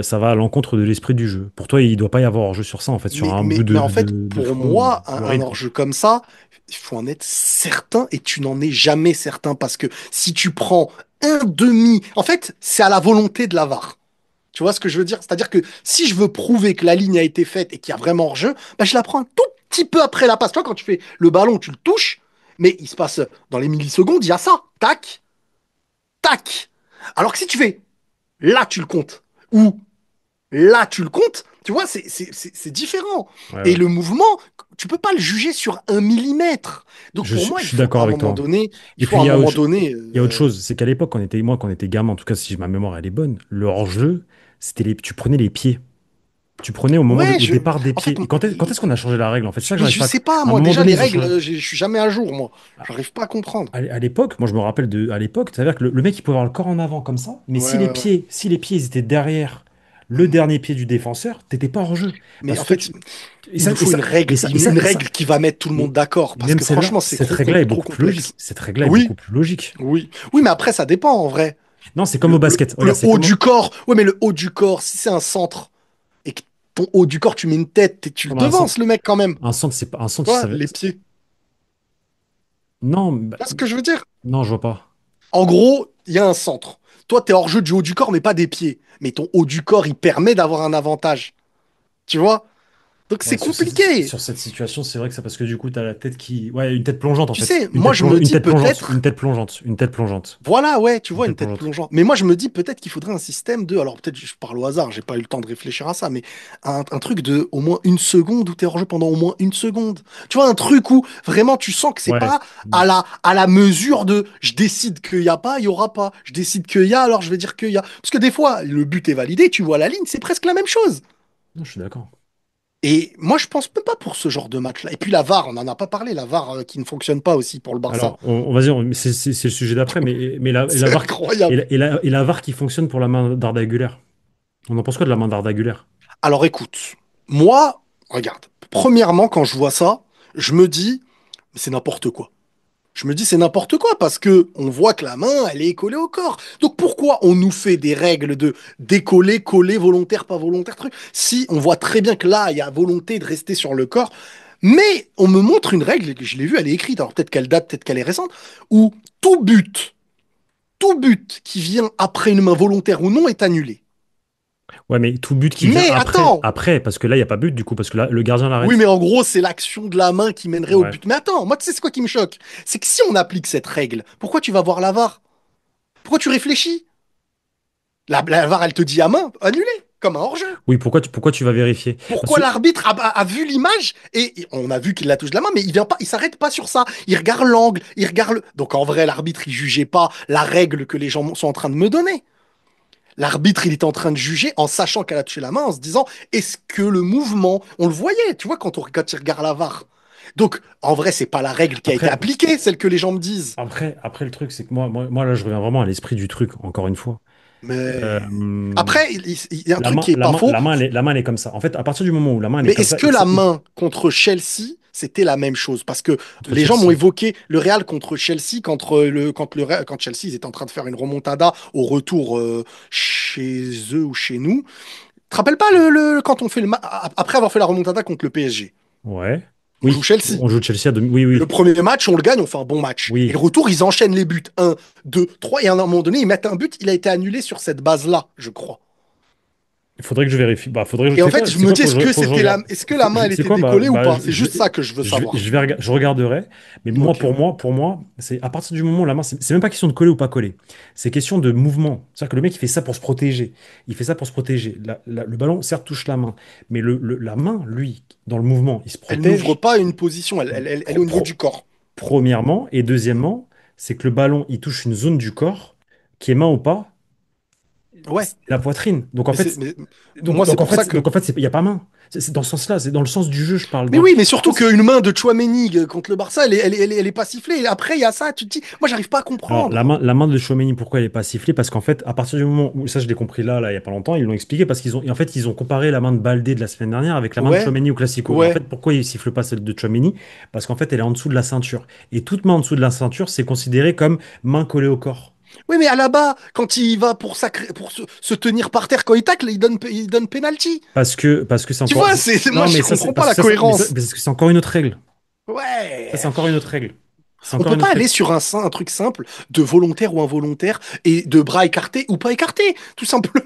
ça va à l'encontre de l'esprit du jeu. Pour toi, il doit pas y avoir hors-jeu sur ça, en fait, sur un bout Mais en fait, de pour fond moi, un fluoride, quoi. hors-jeu comme ça, il faut en être certain et tu n'en es jamais certain parce que si tu prends un demi, en fait, c'est à la volonté de la VAR. Tu vois ce que je veux dire? C'est-à-dire que si je veux prouver que la ligne a été faite et qu'il y a vraiment hors-jeu, bah, je la prends un tout petit peu après la passe. Tu vois, quand tu fais le ballon, tu le touches, mais il se passe dans les millisecondes, il y a ça. Tac, tac. Alors que si tu fais là, tu le comptes. Ou là, tu le comptes. Tu vois, c'est différent. Ouais, Et ouais. le mouvement, tu peux pas le juger sur un millimètre. Donc pour moi, Je suis d'accord avec toi. il Et faut puis à un moment donné, il y a autre chose, c'est qu'à l'époque, quand on était gamin, en tout cas, si ma mémoire elle est bonne, le hors-jeu, tu prenais les pieds. Tu prenais ouais, au départ des en pieds. fait, Et quand est-ce qu'on a changé la règle, en fait? C'est ça que mais j'arrive je pas. sais pas, À un moi moment déjà donné, les ils ont règles, changé. je suis jamais à jour, moi. J'arrive pas à comprendre. À l'époque, moi je me rappelle à l'époque, c'est-à-dire que le mec il pouvait avoir le corps en avant comme ça, mais Ouais, ouais, ouais. si les pieds ils étaient derrière le dernier pied du défenseur, t'étais pas hors jeu. Mais Parce en que toi, fait, et il ça, nous et faut ça, et ça, et ça, une et ça- règle qui va mettre tout le monde mais d'accord, parce même que celle-là, franchement, c'est cette règle-là est trop beaucoup plus complexe. logique. Cette règle-là est beaucoup Oui, plus logique. oui, oui, mais après ça dépend en vrai. Non, c'est comme au basket. Regarde, Le c'est haut comme du corps, ouais, mais le haut du corps, si c'est un centre et que ton haut du corps, tu mets une tête et tu le un centre. devances le mec quand même. Tu Un centre, c'est pas un centre, vois, les pieds. Tu non, bah, vois ce que je veux dire? non, je vois pas. En gros, il y a un centre. Toi, t'es hors jeu du haut du corps, mais pas des pieds. Mais ton haut du corps, il permet d'avoir un avantage. Tu vois? Donc Ouais, c'est compliqué. sur cette situation, c'est vrai que c'est parce que du coup, t'as la tête qui. Ouais, une tête plongeante en Tu fait. sais, moi je me dis Une peut-être, tête plongeante. Une tête plongeante. voilà, ouais, tu Une vois, tête une tête plongeante. plongeante. Mais moi je me dis peut-être qu'il faudrait un système de, alors peut-être je parle au hasard, j'ai pas eu le temps de réfléchir à ça, mais un truc de au moins une seconde où t'es hors jeu pendant au moins une seconde. Tu vois, un truc où vraiment tu sens que c'est Ouais. pas à la mesure de je décide qu'il y a pas, il y aura pas. Je décide qu'il y a, alors je vais dire qu'il y a. Parce que des fois, le but est validé, tu vois la ligne, c'est presque la même chose. Non, je suis d'accord. Et moi, je pense même pas pour ce genre de match-là. Et puis la VAR, on n'en a pas parlé, la VAR qui ne fonctionne pas aussi pour le Barça. Alors, vas-y, c'est le sujet d'après, mais C'est incroyable. La VAR qui fonctionne pour la main d'Arda Güler. On en pense quoi de la main d'Arda Güler? Alors écoute, moi, regarde, premièrement, quand je vois ça, je me dis, mais c'est n'importe quoi. Je me dis, c'est n'importe quoi parce que on voit que la main, elle est collée au corps. Donc pourquoi on nous fait des règles de décoller, coller, volontaire, pas volontaire, truc, si on voit très bien que là, il y a volonté de rester sur le corps, mais on me montre une règle, que je l'ai vue, elle est écrite, alors peut-être qu'elle date, peut-être qu'elle est récente, où tout but qui vient après une main volontaire ou non est annulé. Ouais, mais tout but qui vient Mais attends, parce que là, il n'y a pas but du coup, parce que là, le gardien oui, l'arrête. mais en gros, c'est l'action de la main qui mènerait au Ouais. but. Mais attends, moi, tu sais, c'est quoi qui me choque? C'est que si on applique cette règle, pourquoi tu vas voir la VAR? Pourquoi tu réfléchis? La VAR, elle te dit à main, annulé, comme un hors-jeu. Oui, pourquoi tu vas vérifier? Parce Pourquoi que, l'arbitre a vu l'image et on a vu qu'il la touche de la main, mais il vient pas, il s'arrête pas sur ça. Il regarde l'angle, il regarde le. Donc en vrai, l'arbitre, il jugeait pas la règle que les gens sont en train de me donner. L'arbitre, il était en train de juger en sachant qu'elle a touché la main, en se disant, est-ce que le mouvement, on le voyait, tu vois, quand il regarde la VAR. Donc, en vrai, c'est pas la règle qui a été Après, appliquée, celle que les gens me disent. après, le truc, c'est que moi, là, je reviens vraiment à l'esprit du truc, encore une fois. Mais Euh, après, il y a un truc qui est pas faux. la main, elle est comme ça. En fait, à partir du moment où la main, elle est Mais comme est-ce ça, que la main contre Chelsea, c'était la même chose? Parce que contre les gens m'ont Chelsea. évoqué le Real contre Chelsea quand Chelsea ils étaient en train de faire une remontada au retour chez eux ou chez nous. Tu te rappelles pas quand on fait après avoir fait la remontada contre le PSG? Ouais. On joue Oui, Chelsea. on joue Chelsea à demi. Oui, Le oui, premier match, on le gagne, on fait un bon match. Et oui. le retour, ils enchaînent les buts. Un, 2, 3. Et à un moment donné, ils mettent un but. Il a été annulé sur cette base-là, je crois. Il faudrait que je vérifie. Bah, faudrait, Et en c'est fait, quoi, je c'est me quoi, dis, faut que je regarde. est-ce que la main, elle C'est était quoi, décollée ou pas? C'est juste ça que je veux savoir. je regarderai. Mais moi, Ok. pour moi, c'est à partir du moment où la main, c'est même pas question de coller ou pas coller. C'est question de mouvement. C'est-à-dire que le mec, il fait ça pour se protéger. Il fait ça pour se protéger. Le ballon, certes, touche la main. Mais la main, lui, dans le mouvement, il se Elle n'ouvre protège. pas une position, elle est Pro- au niveau pro- du corps. Premièrement. Et deuxièmement, c'est que le ballon, il touche une zone du corps, qui est main ou pas, Ouais. c'est la poitrine. Donc en Mais fait, moi, c'est pour ça que. il n'y a pas main. C'est dans ce sens-là, c'est dans le sens du jeu, je parle. Mais Dans le oui, mais surtout sens- qu'une main de Chouameni contre le Barça, elle est pas sifflée. Et après, il y a ça, tu te dis, moi, j'arrive pas à Alors, comprendre. la main de Tchouaméni, pourquoi elle n'est pas sifflée? Parce qu'en fait, à partir du moment où, ça je l'ai compris là, il n'y a pas longtemps, ils l'ont expliqué, parce en fait, ils ont comparé la main de Baldé de la semaine dernière avec la main de Ouais, Tchouaméni au Classico. Et en ouais. fait, pourquoi ils ne sifflent pas celle de Tchouaméni? Parce qu'en fait, elle est en dessous de la ceinture. Et toute main en dessous de la ceinture, c'est considéré comme main collée au corps. Oui, mais à la bas, quand il va pour se tenir par terre quand il tacle, il donne penalty. Parce que c'est Tu encore. vois, moi, Non, mais je ça, c'est comprends pas parce que la ça, cohérence. parce que c'est encore une autre règle. Ça, c'est Ouais. encore une autre règle. C'est On encore peut une pas autre aller règle. sur un truc simple de volontaire ou involontaire et de bras écartés ou pas écartés, tout simplement.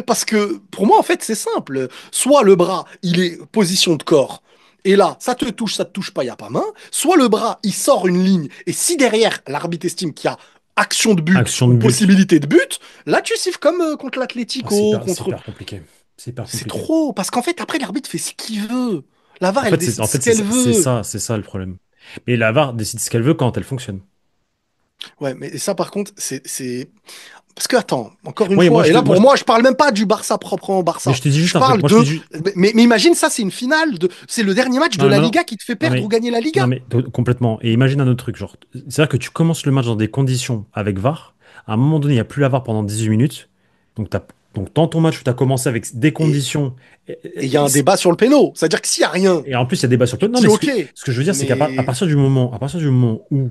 Parce que pour moi, en fait, c'est simple. Soit le bras, il est position de corps. Et là, ça te touche pas, il n'y a pas main. Soit le bras, il sort une ligne. Et si derrière, l'arbitre estime qu'il y a action de but Action ou de but. possibilité de but, là, tu siffles comme contre Ah, c'est l'Atlético, hyper, c'est contre. hyper compliqué. C'est hyper C'est compliqué. trop. Parce qu'en fait, après, l'arbitre fait ce qu'il veut. La VAR, En elle fait, décide ce qu'elle veut. c'est ça le problème. Mais la VAR décide ce qu'elle veut quand elle fonctionne. Ouais, mais ça, par contre, c'est. Parce que, attends, encore une Oui, fois, et là, pour moi, je parle même pas du Barça proprement mais Barça. je te dis Je juste un truc. parle Moi, je te de. dis juste. Mais imagine ça, c'est une finale. C'est le dernier match de Non, la non, non. Liga qui te fait Non, perdre ou gagner la non, Liga. mais complètement. Et imagine un autre truc. Genre, c'est-à-dire que tu commences le match dans des conditions avec VAR. À un moment donné, il n'y a plus la VAR pendant 18 minutes. Donc, donc dans ton match où tu as commencé avec des Et conditions. il y a un débat sur le péno. C'est-à-dire que s'il y a rien, Et en plus, il y a débat sur le tu plan. te Non, dis mais OK. ce que je veux dire, c'est à Mais. partir du moment où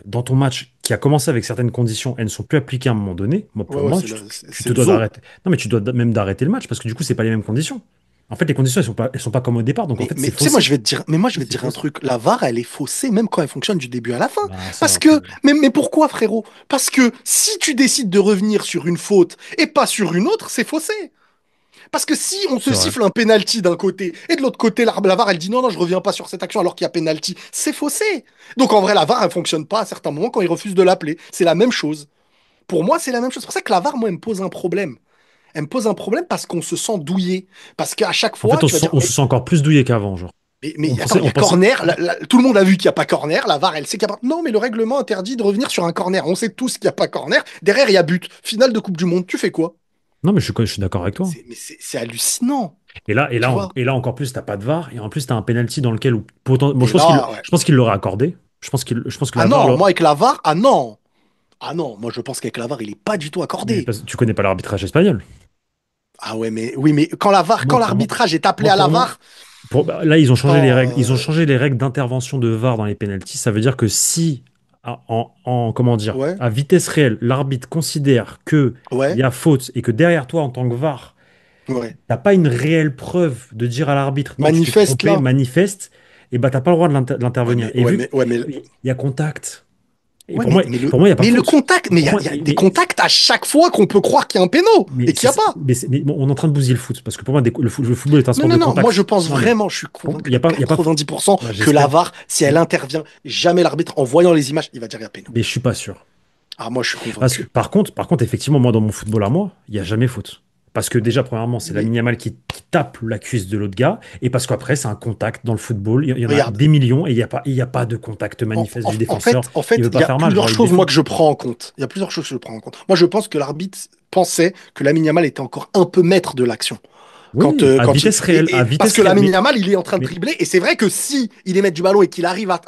dans ton match qui a commencé avec certaines conditions, elles ne sont plus appliquées à un moment donné, moi, Ouais, pour ouais, moi, c'est tu c'est te le dois zoo. d'arrêter. Non, mais tu dois même d'arrêter le match parce que du coup, c'est pas les mêmes conditions. En fait, les conditions, elles sont pas comme au départ, donc en fait, c'est Mais tu sais, moi, faussé. je vais te dire, mais moi, je vais te C'est dire un faussé. truc. La VAR, elle est faussée, même quand elle fonctionne du début à la fin. Bah, ça, Parce après. que, mais pourquoi, frérot? Parce que si tu décides de revenir sur une faute et pas sur une autre, c'est faussé. Parce que si on te C'est vrai. siffle un penalty d'un côté et de l'autre côté, la VAR, elle dit non, non, je reviens pas sur cette action alors qu'il y a penalty, c'est faussé. Donc en vrai, la VAR, elle fonctionne pas à certains moments quand ils refusent de l'appeler. C'est la même chose. Pour moi, c'est la même chose. C'est pour ça que la VAR, moi, elle me pose un problème. Elle me pose un problème parce qu'on se sent douillé. Parce qu'à chaque En fois, fait, tu vas dire, on se sent encore plus douillé qu'avant, genre. mais attends, il y a corner. Tout le monde a vu qu'il n'y a pas corner. La VAR, elle sait qu'il n'y a pas. Non, mais le règlement interdit de revenir sur un corner. On sait tous qu'il n'y a pas corner. Derrière, il y a but. Finale de Coupe du Monde. Tu fais quoi? Non, mais je suis d'accord avec toi. C'est hallucinant. Et Tu vois? et là encore plus, t'as pas de VAR, et en plus, t'as un penalty dans lequel, bon, Et là, ouais. je pense qu'il l'aurait accordé. Je pense que Ah la VAR, non, moi avec la VAR, ah non. Ah non, moi je pense qu'avec la VAR, il est pas du tout mais accordé. tu connais pas l'arbitrage espagnol. Ah ouais, mais oui, mais quand la VAR, quand Pour moi, l'arbitrage est appelé moi, à la pour moi, VAR, bah, là, ils ont changé les règles. attends, Ils ont changé les règles d'intervention de VAR dans les pénaltys. Ça veut dire que si, comment dire, ouais, à vitesse réelle, l'arbitre considère que il ouais, y a faute et que derrière toi, en tant que VAR, ouais. t'as pas une réelle preuve de dire à l'arbitre, non, tu t'es Manifeste trompé, là. manifeste, et bah t'as pas le droit Ouais, d'intervenir. mais, Et ouais, vu mais, ouais, mais, qu'il y a contact, et ouais, mais, pour moi, il n'y a pas mais le faute. contact, mais Pour moi, il y a des contacts à chaque fois qu'on peut croire qu'il y a un péno et qu'il n'y a pas. mais bon, on est en train de bousiller le foot, parce que pour moi, le football est un Non, sport non, de non, moi je contact. pense Non, mais vraiment, je suis il convaincu n'y à a pas, il y a pas, 90% bah, que la j'espère. VAR, si elle intervient, jamais l'arbitre, en voyant les images, il va dire il y a péno. Mais je suis pas sûr. Ah, moi je suis Parce que, convaincu. par contre, effectivement, moi, dans mon football à moi, il n'y a jamais faute. Parce que déjà, premièrement, c'est la Mais Yamal tape la cuisse de l'autre gars, et parce qu'après, c'est un contact dans le football. Il y en a Regarde, des millions, et il y a pas de contact manifeste du défenseur. en Il fait, veut il pas y a faire mal, genre plusieurs il le choses moi défend. que je prends en compte. Il y a plusieurs choses que je prends en compte. Moi, je pense que l'arbitre pensait que Lamine Yamal était encore un peu maître de l'action. Oui, à Quand il, vitesse réelle, à parce vitesse que réelle. Lamine Yamal, il est en train de Mais, dribbler, et c'est vrai que si il est maître du ballon et qu'il arrive à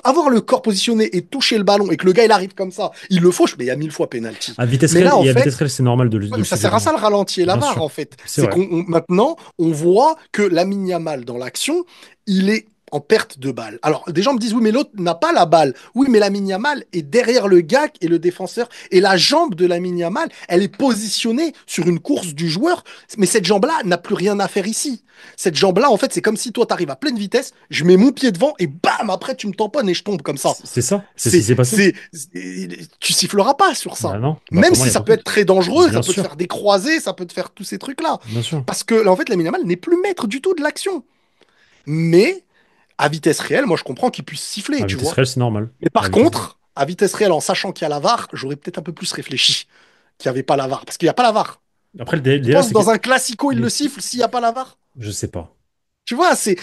avoir le corps positionné et toucher le ballon, et que le gars il arrive comme ça, il le fauche, mais il y a 1000 fois penalty. Mais là, en à vitesse fait, réelle, c'est normal ouais, de le mais ça siffler sert à pour ça moi. le ralenti et la Bien VAR, sûr, en fait. c'est C'est vrai. maintenant, on voit que Lamine Yamal, dans l'action, il est en perte de balle. Alors, des gens me disent, oui, mais l'autre n'a pas la balle. Oui, mais Lamine Yamal est derrière le gars et le défenseur. Et la jambe de Lamine Yamal, elle est positionnée sur une course du joueur. Mais cette jambe-là n'a plus rien à faire ici. Cette jambe-là, en fait, c'est comme si toi, tu arrives à pleine vitesse, je mets mon pied devant et bam, après, tu me tamponnes et je tombe comme ça. C'est ça, c'est ce qui s'est passé. Tu siffleras pas sur Bah ça. non, bah Même pour moi, il si n'y a ça pas peut être faute. très dangereux, Bien ça peut te sûr, faire des croisés, ça peut te faire tous ces trucs-là. bien sûr. Parce que là, en fait, Lamine Yamal n'est plus maître du tout de l'action. Mais à vitesse réelle, moi, je comprends qu'il puisse siffler, À tu vitesse vois. réelle, c'est normal. Mais À par vitesse... contre, à vitesse réelle, en sachant qu'il y a la VAR, j'aurais peut-être un peu plus réfléchi qu'il n'y avait pas la VAR. Parce qu'il n'y a pas la VAR. Après, Tu déjà, penses c'est dans que... un classico, il les- le siffle s'il n'y a pas la VAR? Je sais pas. Tu vois, c'est.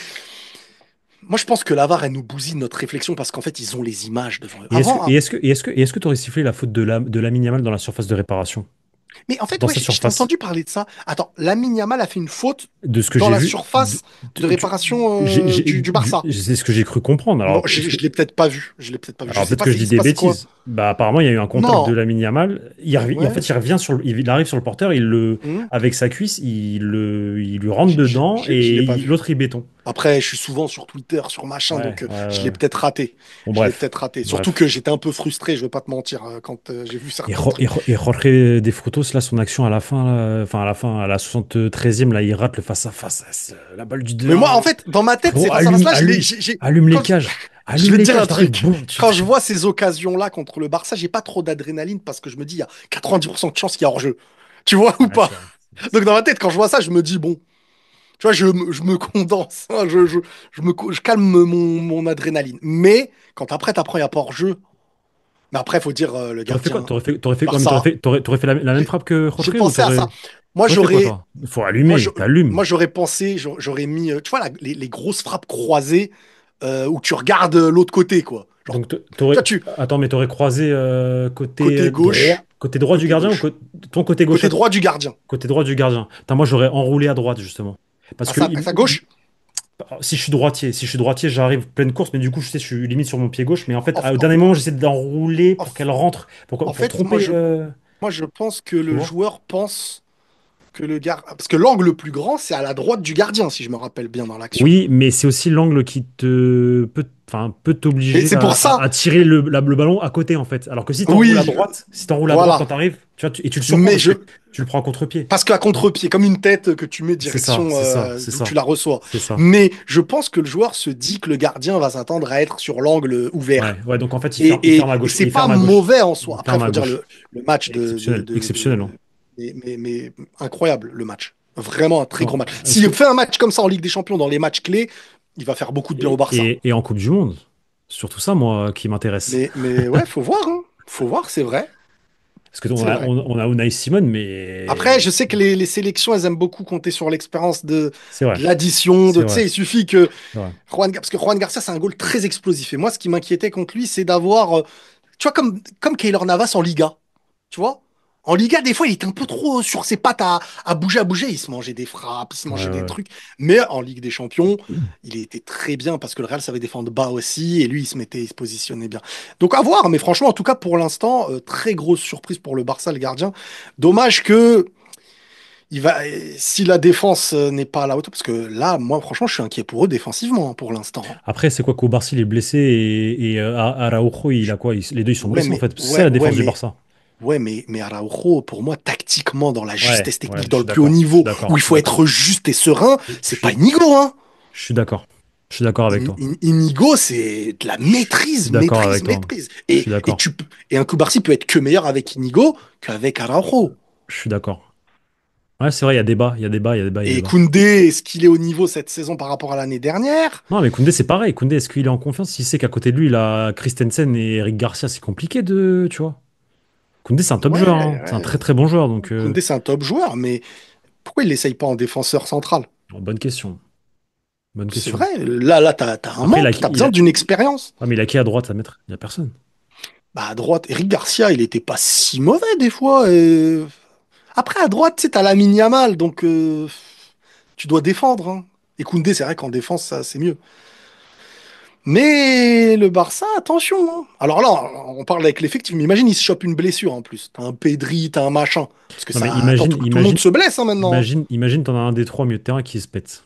Moi, je pense que la VAR, elle nous bousille notre réflexion parce qu'en fait, ils ont les images devant eux. Avant, Est-ce que tu aurais sifflé la faute de Lamine Yamal dans la surface de réparation? mais en fait, Dans ouais, sa je t'ai surface? entendu parler de ça. Attends, Lamine Yamal a fait une faute De ce que dans j'ai la vu, surface de réparation du Barça. c'est ce que j'ai cru comprendre. Bon, Alors, je l'ai peut-être pas vu. Je l'ai peut-être pas vu. Je sais peut-être pas, que je dis il se des passe quoi? bêtises. Bah, apparemment, il y a eu un contact de Non. Lamine Yamal. En Ouais. fait, il arrive sur le porteur, Hmm. avec sa cuisse, il lui rentre dedans Je l'ai et pas vu. l'autre, il béton. Après, je suis souvent sur Twitter, sur machin, Ouais, donc ouais, ouais, je l'ai ouais. peut-être raté. Bon, Je l'ai bref. peut-être raté. Surtout que Bref. j'étais un peu frustré, je vais pas te mentir, quand j'ai vu Et, certains trucs. Et Jorge De Frutos, là, son action à la fin, là, enfin, à la fin, à la 73e, là, il rate le face-à-face. La balle du Mais moi, 2-1. en fait, dans ma tête, Frérot, c'est face à face là, allume les quand, cages. je Allume vais te les dire un cages, t'arrives, truc. boum, Quand je vois ces occasions-là contre le Barça, j'ai pas trop d'adrénaline parce que je me dis, il y a 90% de chances qu'il y a hors-jeu. Tu vois ou Ouais, pas? c'est vrai. Donc dans ma tête, quand je vois ça, je me dis, bon, tu vois, je me condense, hein, je calme mon adrénaline. Mais quand après, t'apprends, il n'y a pas hors-jeu. Mais après, il faut dire, le T'aurais fait quoi? gardien, Ouais, mais Barça, t'aurais fait la même j'ai frappe que j'ai Jorge ou pensé à ça. Moi, t'aurais fait quoi, j'aurais toi? Faut moi, je- allumer, t'allumes. moi, j'aurais pensé, j'aurais mis, tu vois, les grosses frappes croisées où tu regardes l'autre côté, quoi. Genre, Donc, toi, tu, attends, mais t'aurais croisé côté gauche, côté droit du côté gardien ou gauche, ton côté gauche côté droit du gardien. côté droit du gardien? Putain, moi, j'aurais enroulé à droite, justement. Parce que À sa gauche, si je suis droitier, j'arrive pleine course, mais du coup, je suis limite sur mon pied gauche. Mais en fait, en, au en- dernier moment, j'essaie d'enrouler en- pour qu'elle rentre, en pour fait, tromper. moi, je pense que Tu le vois? joueur pense que le gardien. Parce que l'angle le plus grand, c'est à la droite du gardien, si je me rappelle bien dans l'action. Oui, mais c'est aussi l'angle qui peut Mais t'obliger c'est pour ça. à tirer le ballon à côté, en fait. Alors que Oui, si t'enroules à droite quand voilà. t'arrives, tu vois, et tu le surprends Mais parce que tu le prends à contre-pied. parce qu'à contre-pied, comme une tête que tu mets C'est ça, direction c'est ça, c'est d'où tu ça, la reçois. c'est ça. Mais je pense que le joueur se dit que le gardien va s'attendre à être sur l'angle ouvert. Ouais, ouais, donc en fait, il Et, ferme à et gauche. c'est Il pas ferme à gauche. mauvais en Il soi. Après, il ferme à faut dire gauche. le match Exceptionnel, exceptionnel, hein. mais incroyable, le match. Vraiment un très gros Non, match. est-ce S'il que... fait un match comme ça en Ligue des Champions, dans les matchs clés, il va faire beaucoup de bien au Barça. Et en Coupe du Monde. Surtout ça, moi, qui m'intéresse. Mais ouais, faut voir, hein. Faut voir, c'est vrai. Parce que C'est vrai. on a Unai Simon, Après, mais je sais que les sélections, elles aiment beaucoup compter sur l'expérience c'est vrai, de l'addition, c'est tu vrai, sais, il suffit que c'est vrai. Parce que Juan Garcia, c'est un goal très explosif. Et moi, ce qui m'inquiétait contre lui, c'est d'avoir, tu vois, comme Keylor Navas en Liga. Tu vois? En Liga, des fois, il était un peu trop sur ses pattes à bouger, à bouger. Il se mangeait des frappes, il se Ouais, mangeait des ouais. trucs. Mais en Ligue des Champions, il était très bien parce que le Real savait défendre bas aussi. Et lui, il se positionnait bien. Donc, à voir. Mais franchement, en tout cas, pour l'instant, très grosse surprise pour le Barça, le gardien. Dommage que si la défense n'est pas à la hauteur, parce que là, moi, franchement, je suis inquiet pour eux défensivement pour l'instant. Après, c'est quoi qu'Obarcy, il est blessé et Araujo, il a quoi? Les deux, ils sont Ouais, blessés, en mais, fait. C'est ça ouais, la ouais, défense du mais, Barça. ouais, mais Araujo, pour moi, tactiquement, dans la Ouais, justesse ouais, technique, je dans le suis plus haut d'accord, je suis niveau, où d'accord, il je suis faut d'accord. être juste et serein, Je c'est pas suis, Inigo, hein. je suis d'accord. Je suis d'accord avec toi. Inigo, c'est de la Je suis maîtrise, d'accord maîtrise, avec toi. maîtrise. Je suis d'accord. Et un Cubarsí peut être que meilleur avec Inigo qu'avec Araujo. Je suis d'accord. Ouais, c'est vrai, il y a débat, il y a débat, il y a débat, il y a Et débat. Koundé, est-ce qu'il est au niveau cette saison par rapport à l'année dernière? Non, mais Koundé, c'est pareil. Koundé, est-ce qu'il est en confiance? S'il sait qu'à côté de lui, il a Christensen et Eric Garcia, c'est compliqué tu vois. Koundé, c'est un top Ouais, joueur, hein. C'est un ouais. très très bon joueur. Donc, Koundé, c'est un top joueur, mais Pourquoi il l'essaye pas en défenseur central? Oh, bonne question. Bonne C'est question. vrai, là, t'as un Après, manque, t'as besoin d'une expérience. mais il a qui à droite à mettre? Il n'y a personne. Bah, à droite, Eric Garcia, il était pas si mauvais des fois. Après, à droite, tu sais, t'as Lamine Yamal, donc tu dois défendre, hein. Et Koundé, c'est vrai qu'en défense, ça, c'est mieux. Mais le Barça, attention, hein. Alors là, on parle avec l'effectif, mais imagine, il se chope une blessure en plus. T'as un Pedri, t'as un machin. Parce que Non, mais ça, attends, tout le monde se blesse hein, maintenant. imagine, t'en as un des trois au milieu de terrain qui se pète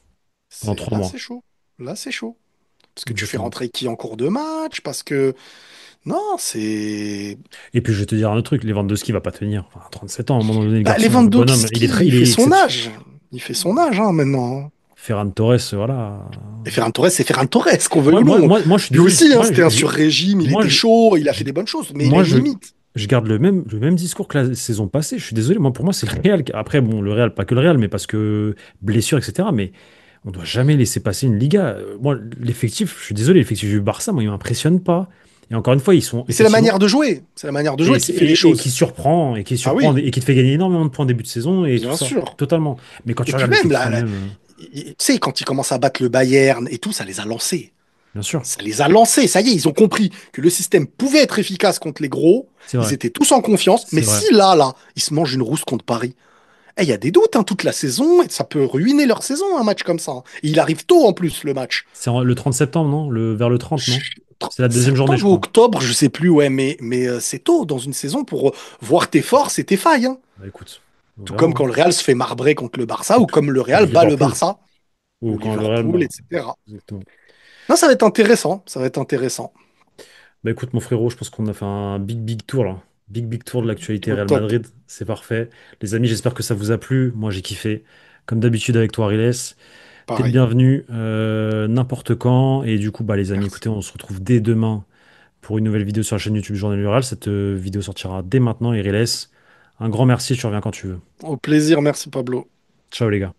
pendant trois Là, mois. c'est chaud. Là, c'est chaud. Parce que tu fais Exactement. rentrer qui en cours de match, parce que... Non, c'est... Et puis je vais te dire un autre truc, Lewandowski va pas tenir. Enfin, à 37 ans, à un moment donné, le Bah, garçon, le bonhomme, Lewandowski, il il fait est son exceptionnel. âge. Il fait son âge, hein, maintenant, hein. Ferran Torres, voilà. Et Ferran Torres, c'est Ferran Torres, qu'on veuille ou non. Moi, je suis Lui désolé. aussi, hein, c'était un sur-régime, il Moi, était je, chaud, il a fait je- des bonnes choses, mais il a moi, une je, limite. je garde le même discours que la saison passée. Je suis désolé. Moi, pour moi, c'est le Real. Après, bon, le Real, pas que le Real, mais parce que blessure, etc. Mais on doit jamais laisser passer une Liga. Moi, l'effectif, je suis désolé, l'effectif du Barça, moi, il m'impressionne pas. Et encore une fois, ils sont Mais c'est la effectivement manière de jouer. C'est la manière de jouer qui fait les et choses. qui surprend Ah oui, et qui te fait gagner énormément de points en début de saison et tout bien ça, sûr. totalement. Mais quand Et tu puis regardes même, l'effectif en lui-même, tu sais, quand ils commencent à battre le Bayern et tout, ça les a lancés. bien sûr, Ça les a lancés. Ça y est, ils ont compris que le système pouvait être efficace contre les gros. c'est Ils vrai, étaient tous en confiance. Mais c'est vrai. si là, ils se mangent une rousse contre Paris, eh, il y a des doutes hein, toute la saison. Et ça peut ruiner leur saison, un match comme ça, hein. Et il arrive tôt en plus, le match. Le 30 septembre, non? Vers le 30, non? C'est la deuxième journée, je Septembre ou crois. octobre, je sais plus, ouais, mais c'est tôt dans une saison pour voir tes forces et tes failles, hein. Bah écoute, on Tout verra, comme hein. quand le Real se fait marbrer contre le Barça Ou, ou comme le ou Real bat le Liverpool, Barça ou ou quand le Real Liverpool, bat. etc. Exactement. Non, ça va être intéressant. Ça va être intéressant. Bah écoute, mon frérot, je pense qu'on a fait un big tour là. Big tour de l'actualité Au Real top. Madrid. C'est parfait. Les amis, j'espère que ça vous a plu. Moi, j'ai kiffé. Comme d'habitude avec toi, Riles. T'es le Pareil. bienvenu n'importe quand. Et du coup, bah, les amis, Merci. écoutez, on se retrouve dès demain pour une nouvelle vidéo sur la chaîne YouTube Journal Rural. Cette vidéo sortira dès maintenant, Riles. Un grand merci, tu reviens quand tu veux. Au plaisir. Merci, Pablo. Ciao les gars.